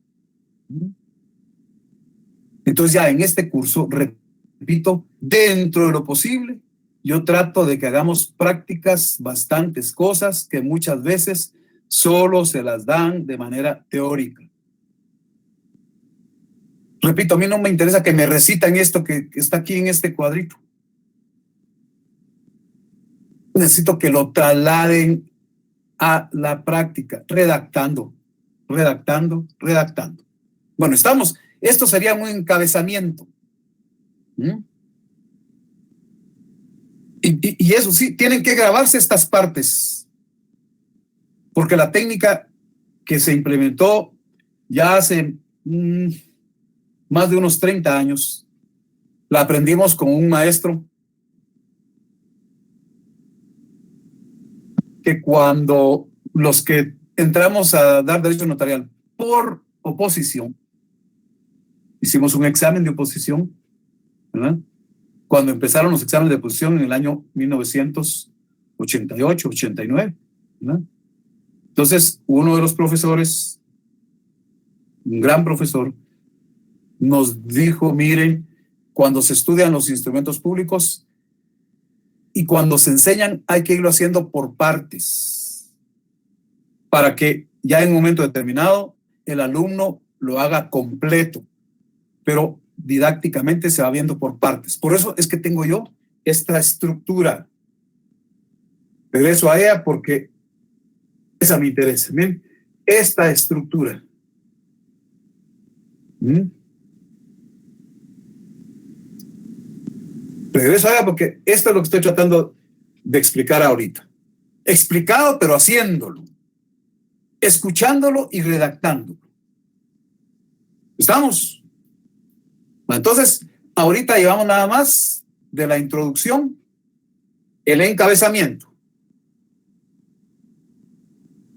Entonces ya en este curso, repito, dentro de lo posible, yo trato de que hagamos prácticas, bastantes cosas que muchas veces solo se las dan de manera teórica. Repito, a mí no me interesa que me recitan esto que está aquí en este cuadrito. Necesito que lo trasladen a la práctica, redactando. Bueno, esto sería un encabezamiento. Y eso sí, tienen que grabarse estas partes, porque la técnica que se implementó ya hace más de unos 30 años, la aprendimos con un maestro que cuando los que entramos a dar derecho notarial por oposición, hicimos un examen de oposición, ¿verdad? Cuando empezaron los exámenes de oposición en el año 1988, 89, ¿verdad? Entonces, uno de los profesores, un gran profesor, nos dijo, miren, cuando se estudian los instrumentos públicos y cuando se enseñan hay que irlo haciendo por partes para que ya en un momento determinado el alumno lo haga completo, pero didácticamente se va viendo por partes. Por eso es que tengo yo esta estructura. Regreso a ella porque esa me interesa. Miren, esta estructura. Regreso allá porque esto es lo que estoy tratando de explicar ahorita. Explicado, pero haciéndolo. Escuchándolo y redactándolo. ¿Estamos? Bueno, entonces, ahorita llevamos nada más de la introducción, el encabezamiento.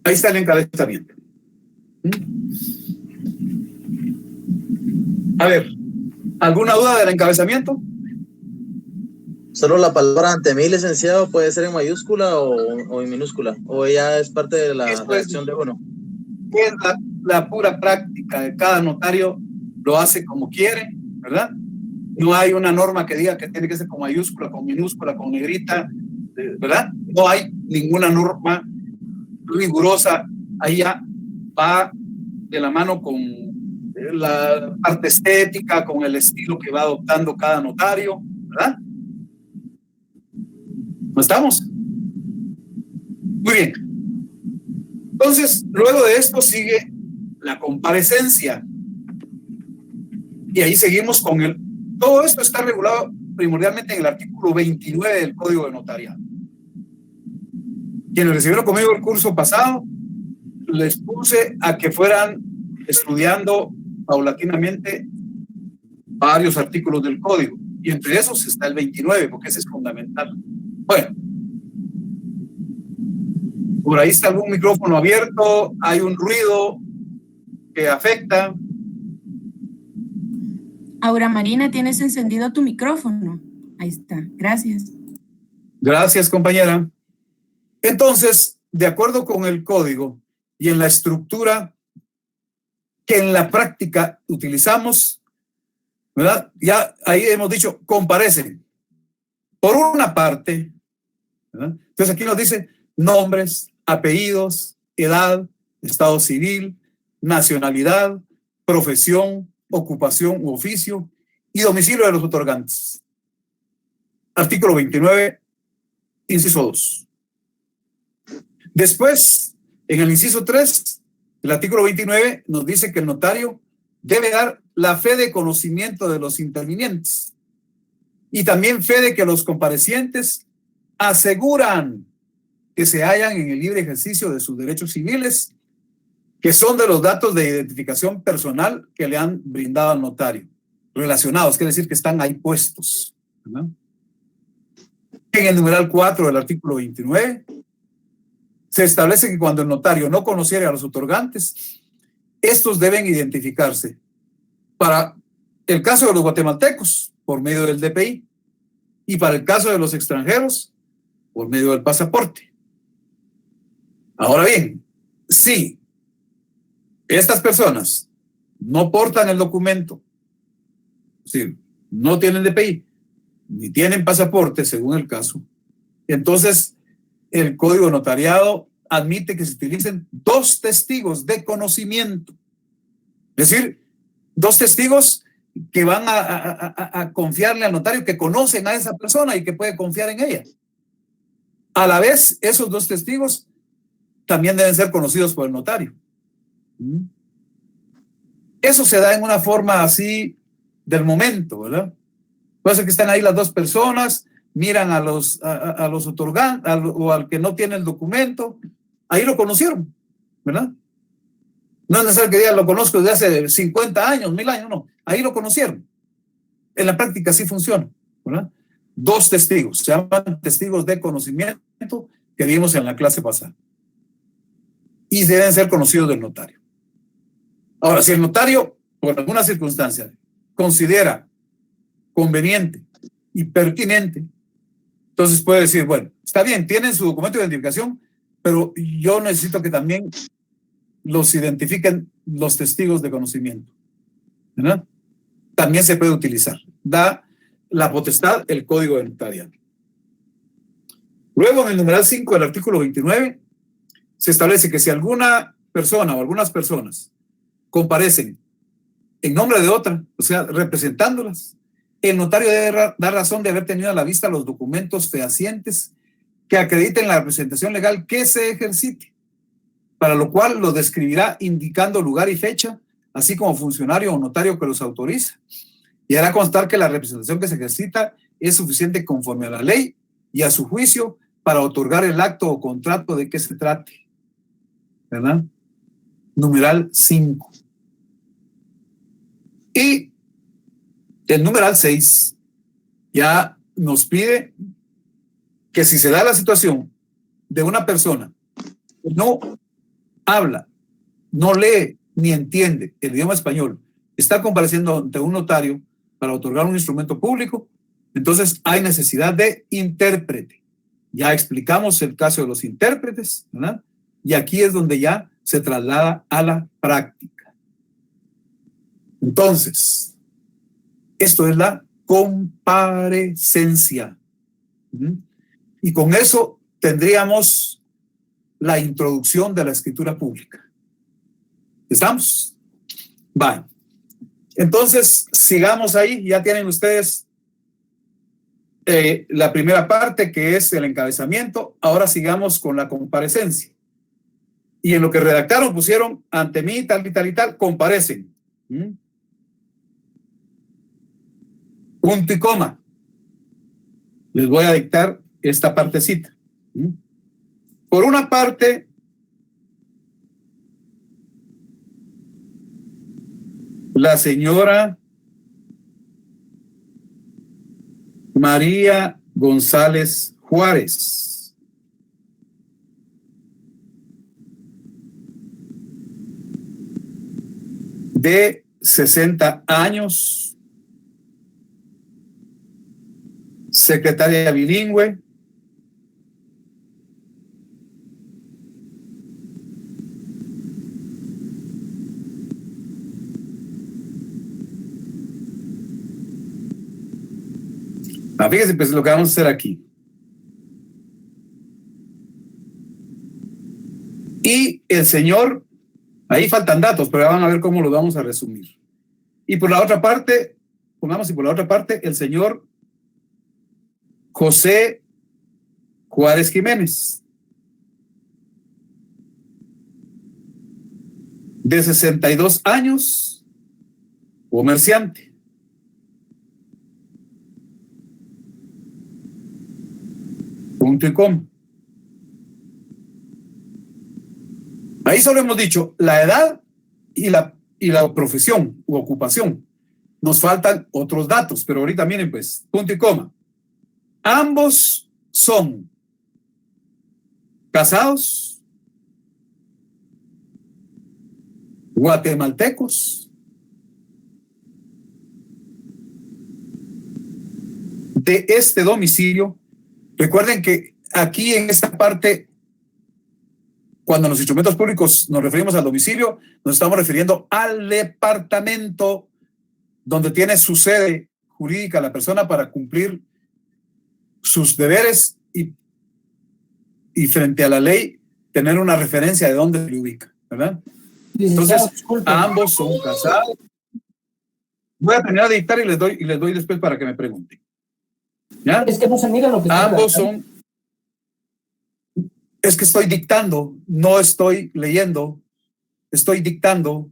Ahí está el encabezamiento. A ver, ¿alguna duda del encabezamiento?
Solo la palabra ante mí, licenciado, puede ser en mayúscula o en minúscula, o ya es parte de la redacción de uno.
Es la pura práctica de cada notario, lo hace como quiere, ¿verdad? No hay una norma que diga que tiene que ser con mayúscula, con minúscula, con negrita, ¿verdad? No hay ninguna norma rigurosa. Ahí ya va de la mano con la parte estética, con el estilo que va adoptando cada notario, ¿verdad? ¿No estamos? Muy bien. Entonces, luego de esto sigue la comparecencia. Y ahí seguimos con todo esto está regulado primordialmente en el artículo 29 del Código de Notariado. Quienes recibieron conmigo el curso pasado, les puse a que fueran estudiando paulatinamente varios artículos del Código. Y entre esos está el 29, porque ese es fundamental. Bueno, por ahí está algún micrófono abierto, hay un ruido que afecta.
Aura Marina, tienes encendido tu micrófono. Ahí está, gracias.
Gracias, compañera. Entonces, de acuerdo con el código y en la estructura que en la práctica utilizamos, ¿verdad? Ya ahí hemos dicho, comparecen. Por una parte, ¿verdad? Entonces aquí nos dice nombres, apellidos, edad, estado civil, nacionalidad, profesión, ocupación u oficio y domicilio de los otorgantes. Artículo 29, inciso 2. Después, en el inciso 3, el artículo 29 nos dice que el notario debe dar la fe de conocimiento de los intervinientes y también fe de que los comparecientes aseguran que se hallan en el libre ejercicio de sus derechos civiles, que son de los datos de identificación personal que le han brindado al notario, relacionados, quiere decir que están ahí puestos, ¿verdad? En el numeral 4 del artículo 29, se establece que cuando el notario no conociera a los otorgantes, estos deben identificarse. Para el caso de los guatemaltecos, por medio del DPI, y para el caso de los extranjeros, por medio del pasaporte. Ahora bien, si estas personas no portan el documento, es decir, no tienen DPI, ni tienen pasaporte, según el caso, entonces el Código de Notariado admite que se utilicen 2 testigos de conocimiento. Es decir, 2 testigos que van a confiarle al notario, que conocen a esa persona y que puede confiar en ella. A la vez, esos 2 testigos también deben ser conocidos por el notario. Eso se da en una forma así del momento, ¿verdad? Puede ser que están ahí las 2 personas, miran a los otorgantes o al que no tiene el documento, ahí lo conocieron, ¿verdad? No es necesario que digan lo conozco desde hace 50 años, 1000 años, no, ahí lo conocieron. En la práctica sí funciona, ¿verdad? 2 testigos, se llaman testigos de conocimiento que vimos en la clase pasada. Y deben ser conocidos del notario. Ahora, si el notario, por alguna circunstancia, considera conveniente y pertinente, entonces puede decir, bueno, está bien, tienen su documento de identificación, pero yo necesito que también los identifiquen los testigos de conocimiento, ¿verdad? También se puede utilizar. Da la potestad el Código de Notariado. Luego, en el numeral 5 del artículo 29, se establece que si alguna persona o algunas personas comparecen en nombre de otra, o sea, representándolas, el notario debe dar razón de haber tenido a la vista los documentos fehacientes que acrediten la representación legal que se ejercite, para lo cual lo describirá indicando lugar y fecha, así como funcionario o notario que los autoriza, y hará constar que la representación que se ejercita es suficiente conforme a la ley y a su juicio para otorgar el acto o contrato de que se trate. ¿Verdad? Numeral 5. Y el numeral 6 ya nos pide que si se da la situación de una persona que no habla, no lee ni entiende el idioma español, está compareciendo ante un notario para otorgar un instrumento público, entonces hay necesidad de intérprete. Ya explicamos el caso de los intérpretes, ¿verdad? Y aquí es donde ya se traslada a la práctica. Entonces, esto es la comparecencia. Y con eso tendríamos la introducción de la escritura pública. ¿Estamos? Vale. Entonces, sigamos ahí. Ya tienen ustedes la primera parte, que es el encabezamiento. Ahora sigamos con la comparecencia. Y en lo que redactaron pusieron ante mí, tal y tal y tal, comparecen. Punto y coma. Les voy a dictar esta partecita. Por una parte, la señora María González Juárez, de 60 años, secretaria bilingüe, fíjense pues lo que vamos a hacer aquí. Y el señor, ahí faltan datos, pero ya van a ver cómo los vamos a resumir. Y por la otra parte, pongamos, y por la otra parte, el señor José Juárez Jiménez, de 62 años, comerciante. Punto y coma. Ahí solo hemos dicho la edad y la profesión u ocupación. Nos faltan otros datos, pero ahorita miren pues, punto y coma. Ambos son casados, guatemaltecos, de este domicilio. Recuerden que aquí en esta parte, cuando en los instrumentos públicos nos referimos al domicilio, nos estamos refiriendo al departamento donde tiene su sede jurídica la persona para cumplir sus deberes y frente a la ley tener una referencia de dónde se ubica, ¿verdad? Entonces, ambos son casados. Voy a terminar de dictar y les doy después para que me pregunten. ¿Ya?
Es que no se mira lo que
ambos son. Es que estoy dictando, no estoy leyendo, estoy dictando.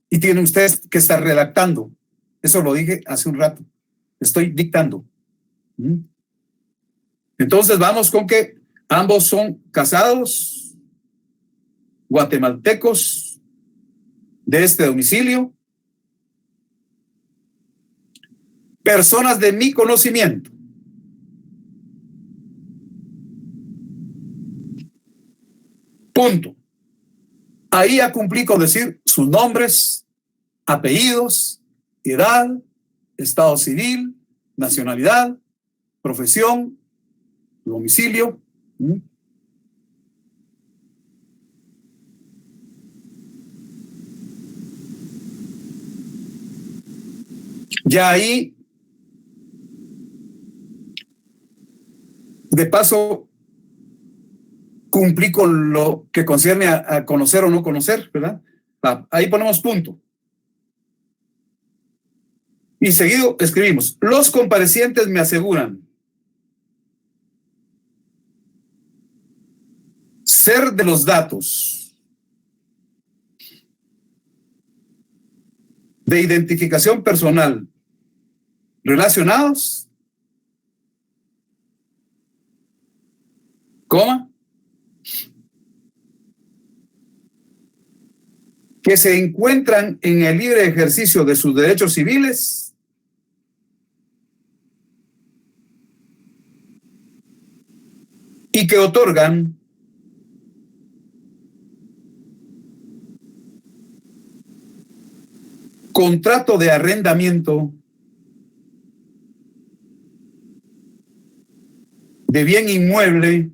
Y tienen ustedes que estar redactando. Eso lo dije hace un rato. Estoy dictando. Entonces vamos con que ambos son casados, guatemaltecos, de este domicilio, personas de mi conocimiento. Punto. Ahí ya cumplí con decir sus nombres, apellidos, edad, estado civil, nacionalidad, profesión, domicilio. Ya ahí, de paso, cumplí con lo que concierne a conocer o no conocer, ¿verdad? Ahí ponemos punto. Y seguido escribimos: los comparecientes me aseguran ser de los datos de identificación personal relacionados, coma, que se encuentran en el libre ejercicio de sus derechos civiles y que otorgan contrato de arrendamiento de bien inmueble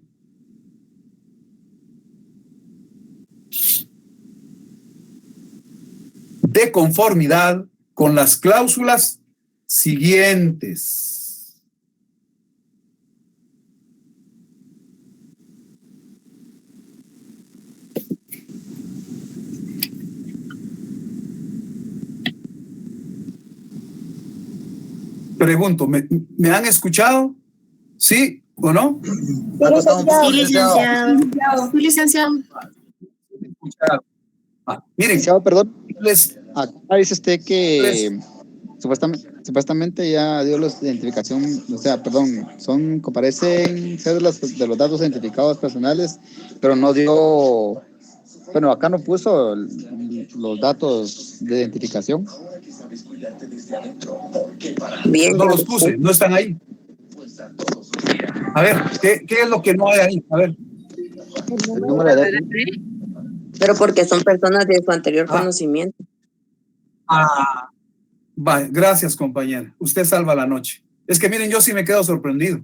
de conformidad con las cláusulas siguientes. Pregunto, ¿me han escuchado? ¿Sí o no?
Sí, licenciado. Sí, licenciado.
Miren,
licenciado, perdón.
les
Acá dice usted que supuestamente ya dio la identificación, o sea, perdón, comparecen cédulas de los datos identificados personales, pero no dio, bueno, acá no puso los datos de identificación.
Bien.
No los puse, no están ahí. A ver, ¿qué es lo que no hay ahí? A ver.
El número de datos.
Pero porque son personas de su anterior conocimiento.
Vale, gracias, compañera. Usted salva la noche. Es que miren, yo sí me quedo sorprendido.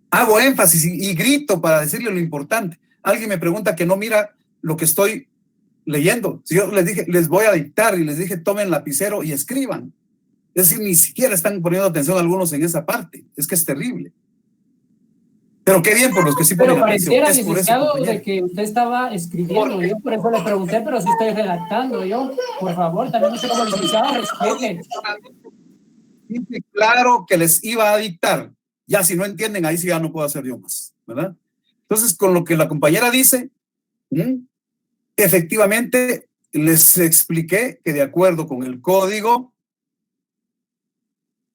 Hago énfasis y grito para decirle lo importante. Alguien me pregunta que no mira lo que estoy leyendo. Si yo les dije, les voy a dictar y les dije, tomen lapicero y escriban. Es decir, ni siquiera están poniendo atención algunos en esa parte. Es que es terrible. Pero qué bien por los que sí ponen atención.
Pero pareciera, licenciado, de que usted estaba escribiendo. Yo por eso le pregunté, pero si estoy redactando yo. Por favor, también usted como licenciado, respete.
Dice claro que les iba a dictar. Ya si no entienden, ahí sí ya no puedo hacer yo más, ¿verdad? Entonces, con lo que la compañera dice, efectivamente, les expliqué que de acuerdo con el código,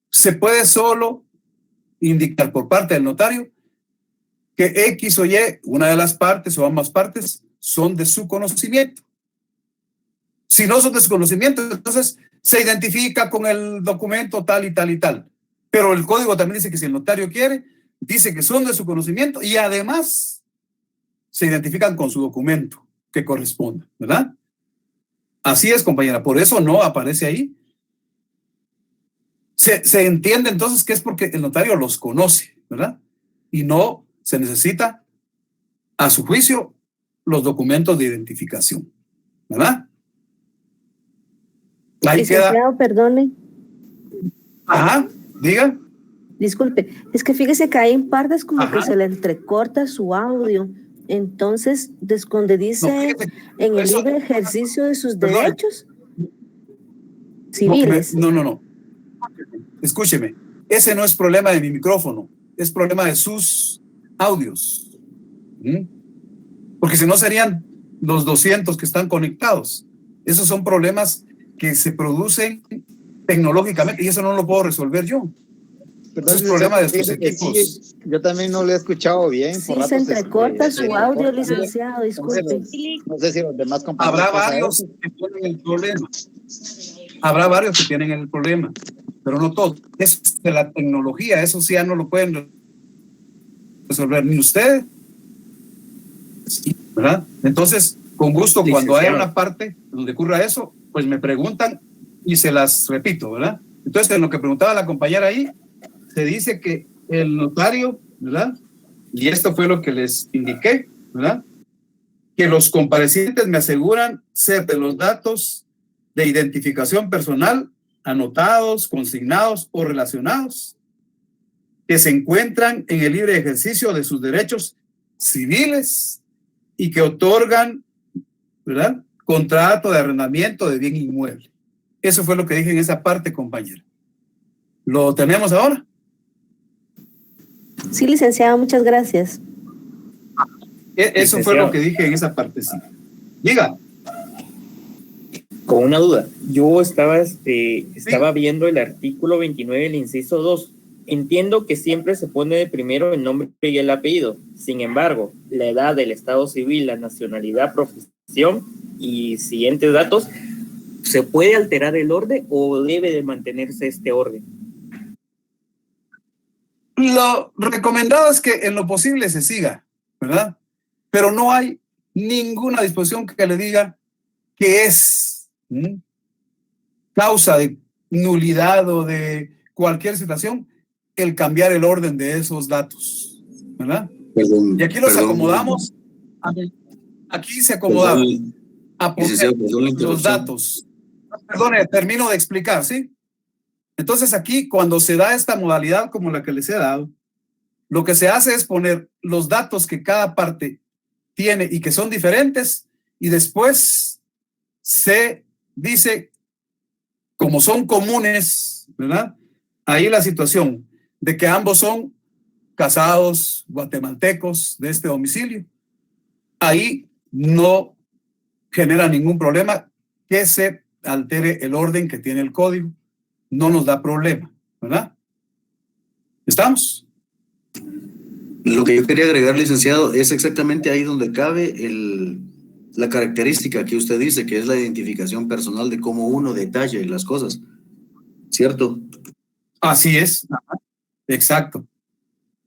se puede solo indicar por parte del notario que X o Y, una de las partes o ambas partes, son de su conocimiento. Si no son de su conocimiento, entonces se identifica con el documento tal y tal y tal. Pero el código también dice que si el notario quiere, dice que son de su conocimiento y además se identifican con su documento que corresponda, ¿verdad? Así es, compañera. Por eso no aparece ahí. Se entiende entonces que es porque el notario los conoce, ¿verdad? Y no se necesita, a su juicio, los documentos de identificación, ¿verdad? Ahí
licenciado,
queda.
perdone.
Ajá, diga.
Disculpe, es que fíjese que hay en partes como
Ajá.
que se le entrecorta su audio. Entonces, donde dice en el libre ejercicio de sus derechos civiles.
No. Escúcheme, ese no es problema de mi micrófono, es problema de sus audios. Porque si no serían los 200 que están conectados. Esos son problemas que se producen tecnológicamente y eso no lo puedo resolver yo.
Perdón,
es problema de sus equipos.
Sí, yo también no lo he escuchado bien.
Sí, se entrecorta su audio, licenciado, disculpe.
No sé si los demás compañeros.
Habrá varios que tienen el problema. Habrá varios que tienen el problema, pero no todos. Es de la tecnología, eso sí ya no lo pueden resolver ni ustedes, ¿verdad? Entonces, con gusto, cuando haya una parte donde ocurra eso, pues me preguntan y se las repito, ¿verdad? Entonces, en lo que preguntaba la compañera ahí, se dice que el notario, ¿verdad? Y esto fue lo que les indiqué, ¿verdad? Que los comparecientes me aseguran ser de los datos de identificación personal anotados, consignados o relacionados que se encuentran en el libre ejercicio de sus derechos civiles y que otorgan, ¿verdad?, contrato de arrendamiento de bien inmueble. Eso fue lo que dije en esa parte, compañera. ¿Lo tenemos ahora?
Sí, licenciado, muchas gracias.
Eso fue lo que dije en esa partecita. Diga.
Con una duda, yo estaba viendo el artículo 29, el inciso 2. Entiendo que siempre se pone de primero el nombre y el apellido. Sin embargo, la edad, el estado civil, la nacionalidad, profesión y siguientes datos, ¿se puede alterar el orden o debe de mantenerse este orden?
Lo recomendado es que en lo posible se siga, ¿verdad? Pero no hay ninguna disposición que le diga que es causa de nulidad o de cualquier situación el cambiar el orden de esos datos, ¿verdad? Y aquí los acomodamos, aquí se acomodaron a poner los datos. Perdone, termino de explicar, ¿sí? Entonces aquí, cuando se da esta modalidad como la que les he dado, lo que se hace es poner los datos que cada parte tiene y que son diferentes, y después se dice, como son comunes, ¿verdad? Ahí la situación de que ambos son casados, guatemaltecos de este domicilio, ahí no genera ningún problema que se altere el orden que tiene el código. No nos da problema, ¿verdad? ¿Estamos?
Lo que yo quería agregar, licenciado, es exactamente ahí donde cabe la característica que usted dice, que es la identificación personal de cómo uno detalla las cosas, ¿cierto?
Así es, exacto,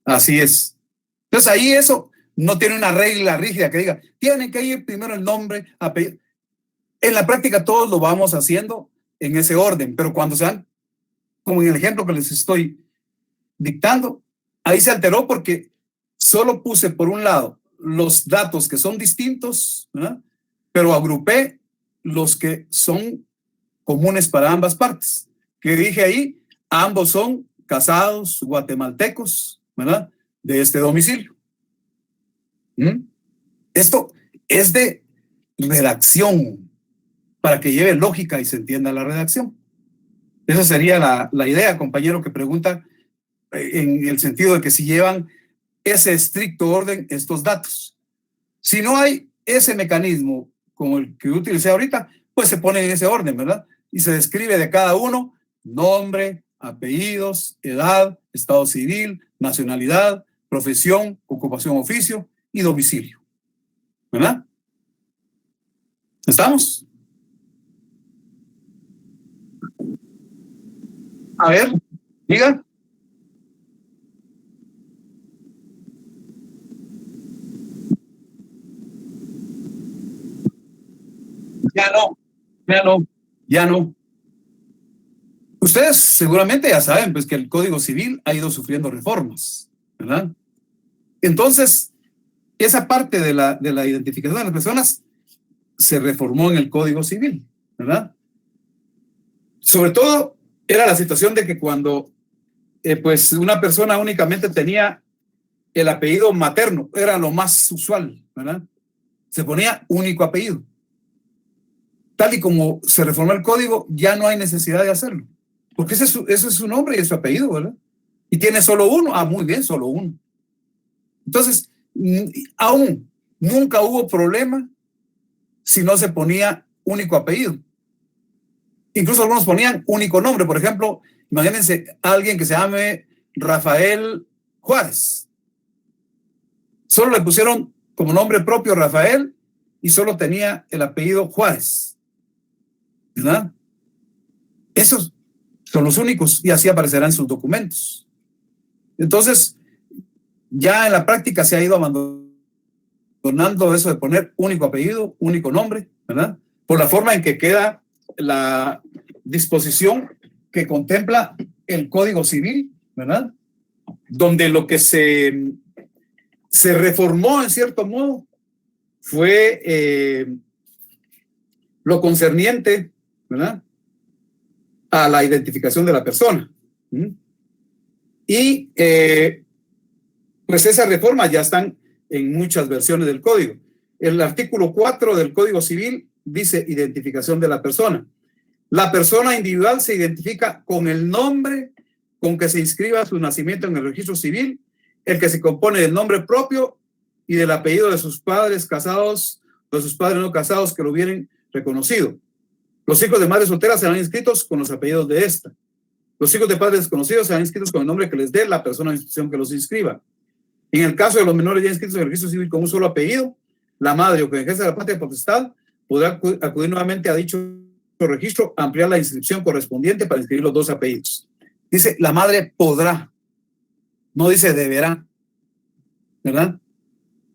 así es. Entonces ahí eso no tiene una regla rígida que diga, tiene que ir primero el nombre, apellido. En la práctica todos lo vamos haciendo en ese orden, pero cuando se dan, como en el ejemplo que les estoy dictando, ahí se alteró porque solo puse por un lado los datos que son distintos, ¿verdad? Pero agrupé los que son comunes para ambas partes. Que dije ahí, ambos son casados guatemaltecos, ¿verdad? De este domicilio. Esto es de redacción, para que lleve lógica y se entienda la redacción. Esa sería la idea, compañero, que pregunta en el sentido de que si llevan ese estricto orden estos datos. Si no hay ese mecanismo como el que utilicé ahorita, pues se pone en ese orden, ¿verdad? Y se describe de cada uno nombre, apellidos, edad, estado civil, nacionalidad, profesión, ocupación, oficio y domicilio, ¿verdad? ¿Estamos? A ver, diga. Ya no. Ustedes seguramente ya saben pues, que el Código Civil ha ido sufriendo reformas, ¿verdad? Entonces, esa parte de la identificación de las personas se reformó en el Código Civil, ¿verdad? Sobre todo, era la situación de que cuando pues una persona únicamente tenía el apellido materno, era lo más usual, ¿verdad? Se ponía único apellido. Tal y como se reformó el código, ya no hay necesidad de hacerlo. Porque ese es su nombre y es su apellido, ¿verdad? Y tiene solo uno. Ah, muy bien, solo uno. Entonces, aún nunca hubo problema si no se ponía único apellido. Incluso algunos ponían único nombre. Por ejemplo, imagínense a alguien que se llame Rafael Juárez. Solo le pusieron como nombre propio Rafael y solo tenía el apellido Juárez, ¿verdad? Esos son los únicos y así aparecerán en sus documentos. Entonces, ya en la práctica se ha ido abandonando eso de poner único apellido, único nombre, ¿verdad? Por la forma en que queda la disposición que contempla el Código Civil, ¿verdad? Donde lo que se reformó en cierto modo fue lo concerniente, ¿verdad?, a la identificación de la persona. Y pues esas reformas ya están en muchas versiones del código. El artículo 4 del Código Civil dice identificación de la persona. La persona individual se identifica con el nombre con que se inscriba su nacimiento en el registro civil, el que se compone del nombre propio y del apellido de sus padres casados o de sus padres no casados que lo hubieran reconocido. Los hijos de madres solteras serán inscritos con los apellidos de esta. Los hijos de padres desconocidos serán inscritos con el nombre que les dé la persona o institución que los inscriba. En el caso de los menores ya inscritos en el registro civil con un solo apellido, la madre o quien ejerce la patria potestad podrá acudir nuevamente a dicho registro, ampliar la inscripción correspondiente para inscribir los 2 apellidos. Dice, la madre podrá, no dice deberá, ¿verdad?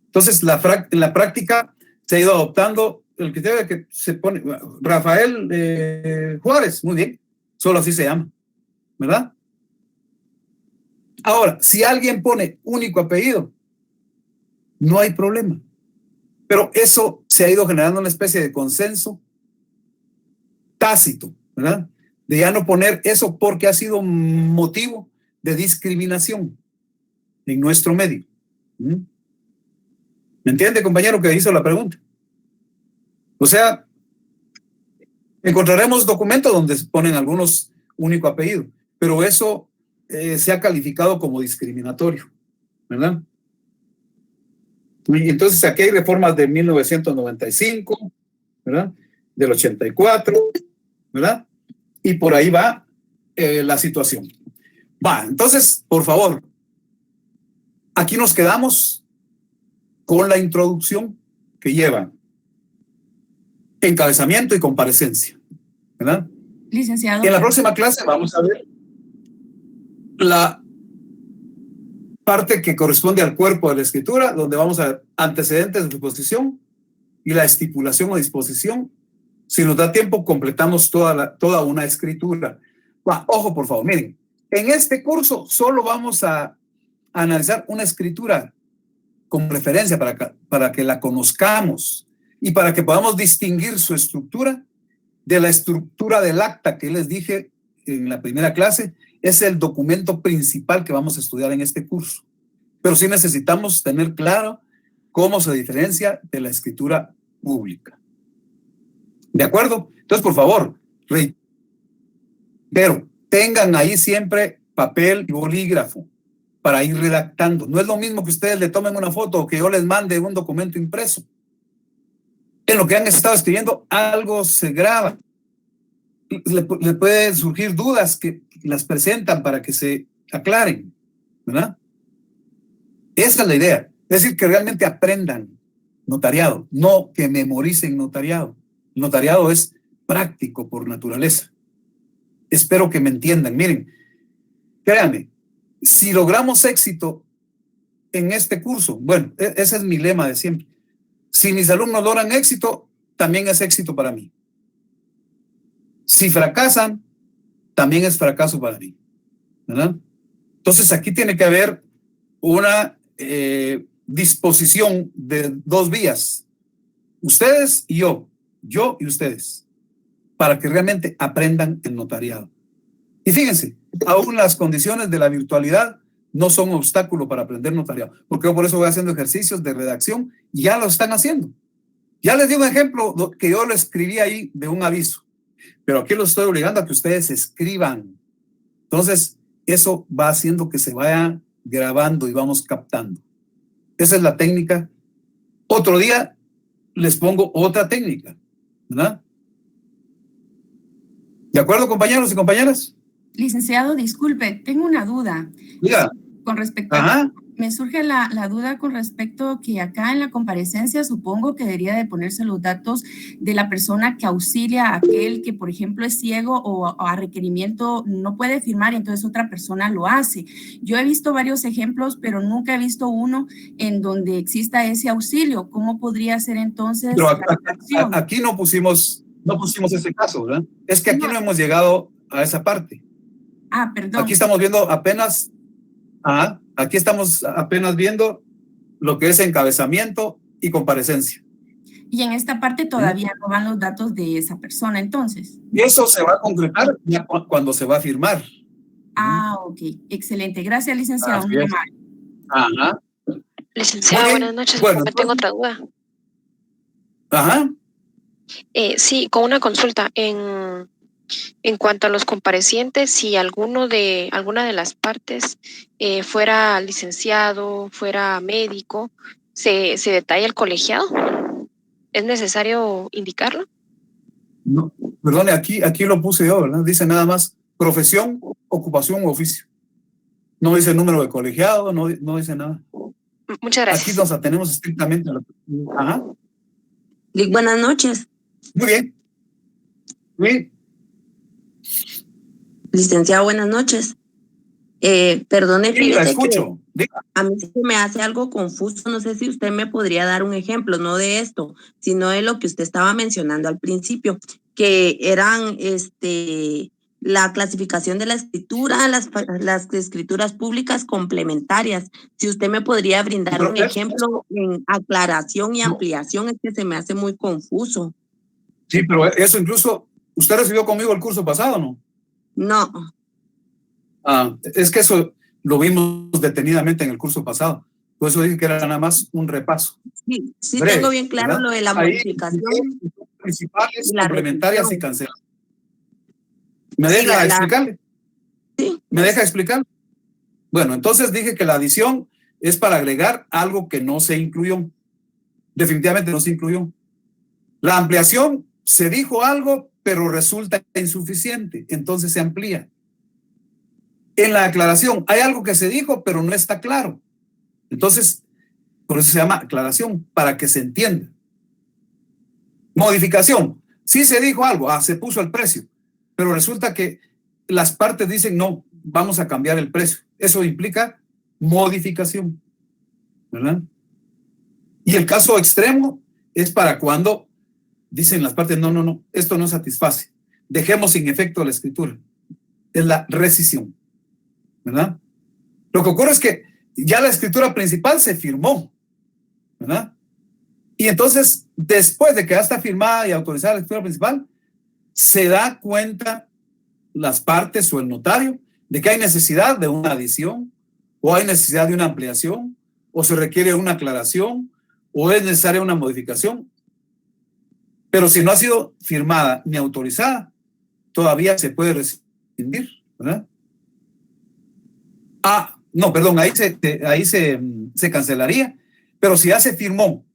Entonces, en la práctica se ha ido adoptando el criterio de que se pone Rafael Juárez, muy bien, solo así se llama, ¿verdad? Ahora, si alguien pone único apellido, no hay problema. Pero eso se ha ido generando una especie de consenso tácito, ¿verdad? De ya no poner eso porque ha sido motivo de discriminación en nuestro medio. ¿Me entiende, compañero, que hizo la pregunta? O sea, encontraremos documentos donde se ponen algunos único apellido, pero eso se ha calificado como discriminatorio, ¿verdad? Y entonces aquí hay reformas de 1995, ¿verdad? Del 84, ¿verdad? Y por ahí va la situación. Va, entonces, por favor, aquí nos quedamos con la introducción que lleva encabezamiento y comparecencia, ¿verdad?
Licenciado.
En la próxima clase vamos a ver la parte que corresponde al cuerpo de la escritura, donde vamos a ver antecedentes de disposición y la estipulación o disposición. Si nos da tiempo, completamos toda una escritura. Ojo, por favor, miren, en este curso solo vamos a analizar una escritura como referencia para que la conozcamos y para que podamos distinguir su estructura de la estructura del acta que les dije en la primera clase. Es el documento principal que vamos a estudiar en este curso. Pero sí necesitamos tener claro cómo se diferencia de la escritura pública. ¿De acuerdo? Entonces, por favor, pero tengan ahí siempre papel y bolígrafo para ir redactando. No es lo mismo que ustedes le tomen una foto o que yo les mande un documento impreso. En lo que han estado escribiendo, algo se graba. Le pueden surgir dudas que las presentan para que se aclaren, ¿verdad? Esa es la idea. Es decir, que realmente aprendan notariado, no que memoricen notariado. Notariado es práctico por naturaleza. Espero que me entiendan. Miren, créanme, si logramos éxito en este curso, bueno, ese es mi lema de siempre. Si mis alumnos logran éxito, también es éxito para mí. Si fracasan, también es fracaso para mí, ¿verdad? Entonces aquí tiene que haber una disposición de 2 vías. Ustedes y yo y ustedes, para que realmente aprendan el notariado. Y fíjense, aún las condiciones de la virtualidad no son obstáculo para aprender notariado, porque yo por eso voy haciendo ejercicios de redacción y ya lo están haciendo. Ya les di un ejemplo que yo lo escribí ahí de un aviso, pero aquí los estoy obligando a que ustedes escriban. Entonces, eso va haciendo que se vaya grabando y vamos captando. Esa es la técnica. Otro día les pongo otra técnica, ¿verdad? ¿De acuerdo, compañeros y compañeras?
Licenciado, disculpe, tengo una duda.
Diga.
Con respecto a, me surge la duda con respecto que acá en la comparecencia supongo que debería de ponerse los datos de la persona que auxilia a aquel que, por ejemplo, es ciego o a requerimiento no puede firmar y entonces otra persona lo hace. Yo he visto varios ejemplos, pero nunca he visto uno en donde exista ese auxilio. ¿Cómo podría ser entonces?
Pero aquí no pusimos ese caso, ¿verdad? Es que aquí no hemos llegado a esa parte.
Ah, perdón.
Aquí estamos viendo apenas... aquí estamos apenas viendo lo que es encabezamiento y comparecencia.
Y en esta parte todavía no van los datos de esa persona, entonces.
Y eso se va a concretar ya cuando se va a firmar.
Ah, ok. Excelente. Gracias, licenciado. Muy amable.
Ajá.
Licenciado, buenas noches. Bueno, tengo otra duda.
Ajá.
Sí, con una consulta. En cuanto a los comparecientes, si alguna de las partes fuera licenciado, fuera médico, ¿se detalla el colegiado? ¿Es necesario indicarlo?
No, Perdone, aquí lo puse yo, ¿verdad? Dice nada más profesión, ocupación u oficio. No dice número de colegiado, no dice nada.
Muchas gracias.
Aquí nos atenemos estrictamente a lo... Ajá.
Buenas noches.
Muy bien. Bien.
Licenciado, buenas noches. Perdone,
Sí, la
fíjese
escucho.
que a mí se me hace algo confuso. No sé si usted me podría dar un ejemplo, no de esto, sino de lo que usted estaba mencionando al principio, que eran la clasificación de la escritura, las escrituras públicas complementarias. Si usted me podría brindar un ejemplo en aclaración y ampliación, es que se me hace muy confuso.
Sí, pero eso incluso, ¿usted recibió conmigo el curso pasado, no?
No.
Es que eso lo vimos detenidamente en el curso pasado. Por eso dije que era nada más un repaso.
Sí,
breve,
tengo bien claro, ¿verdad? Lo de la modificación.
Principales,
y la
complementarias
revisión.
y canceladas. ¿Me deja explicarle?
Sí.
¿Me deja explicar? Bueno, entonces dije que la adición es para agregar algo que no se incluyó. Definitivamente no se incluyó. La ampliación, se dijo algo, pero resulta insuficiente, entonces se amplía. En la aclaración, hay algo que se dijo, pero no está claro. Entonces, por eso se llama aclaración, para que se entienda. Modificación, sí se dijo algo, se puso el precio, pero resulta que las partes dicen, no, vamos a cambiar el precio. Eso implica modificación, ¿verdad? Y el caso extremo es para cuando dicen las partes, no, esto no satisface. Dejemos sin efecto la escritura. Es la rescisión, ¿verdad? Lo que ocurre es que ya la escritura principal se firmó, ¿verdad? Y entonces, después de que ya está firmada y autorizada la escritura principal, se da cuenta las partes o el notario de que hay necesidad de una adición, o hay necesidad de una ampliación, o se requiere una aclaración, o es necesaria una modificación. Pero si no ha sido firmada ni autorizada, todavía se puede rescindir, ¿verdad? No, perdón, ahí se cancelaría, pero si ya se firmó,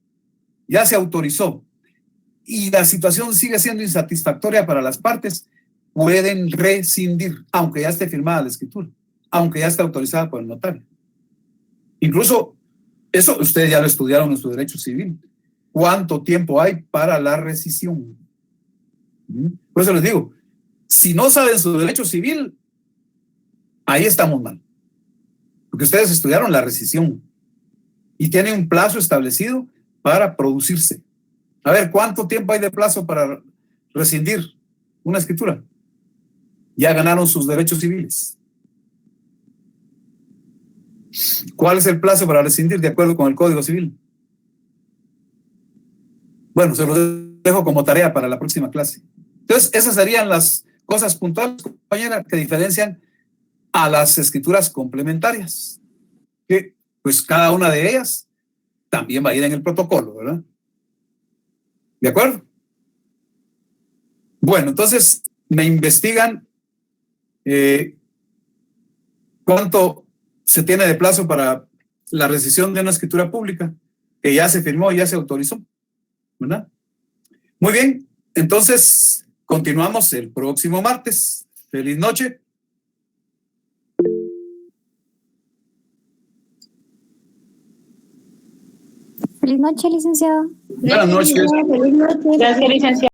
ya se autorizó y la situación sigue siendo insatisfactoria para las partes, pueden rescindir, aunque ya esté firmada la escritura, aunque ya esté autorizada por el notario. Incluso, eso ustedes ya lo estudiaron en su derecho civil. ¿Cuánto tiempo hay para la rescisión? Por eso les digo, si no saben su derecho civil, ahí estamos mal. Porque ustedes estudiaron la rescisión y tienen un plazo establecido para producirse. A ver, ¿cuánto tiempo hay de plazo para rescindir una escritura? Ya ganaron sus derechos civiles. ¿Cuál es el plazo para rescindir de acuerdo con el Código Civil? Bueno, se los dejo como tarea para la próxima clase. Entonces, esas serían las cosas puntuales, compañera, que diferencian a las escrituras complementarias, que pues cada una de ellas también va a ir en el protocolo, ¿verdad? ¿De acuerdo? Bueno, entonces me investigan cuánto se tiene de plazo para la rescisión de una escritura pública que ya se firmó, ya se autorizó, ¿verdad? Muy bien, entonces continuamos el próximo martes. Feliz noche.
Feliz noche, licenciado.
Buenas noches.
Feliz noche.
Gracias, licenciado.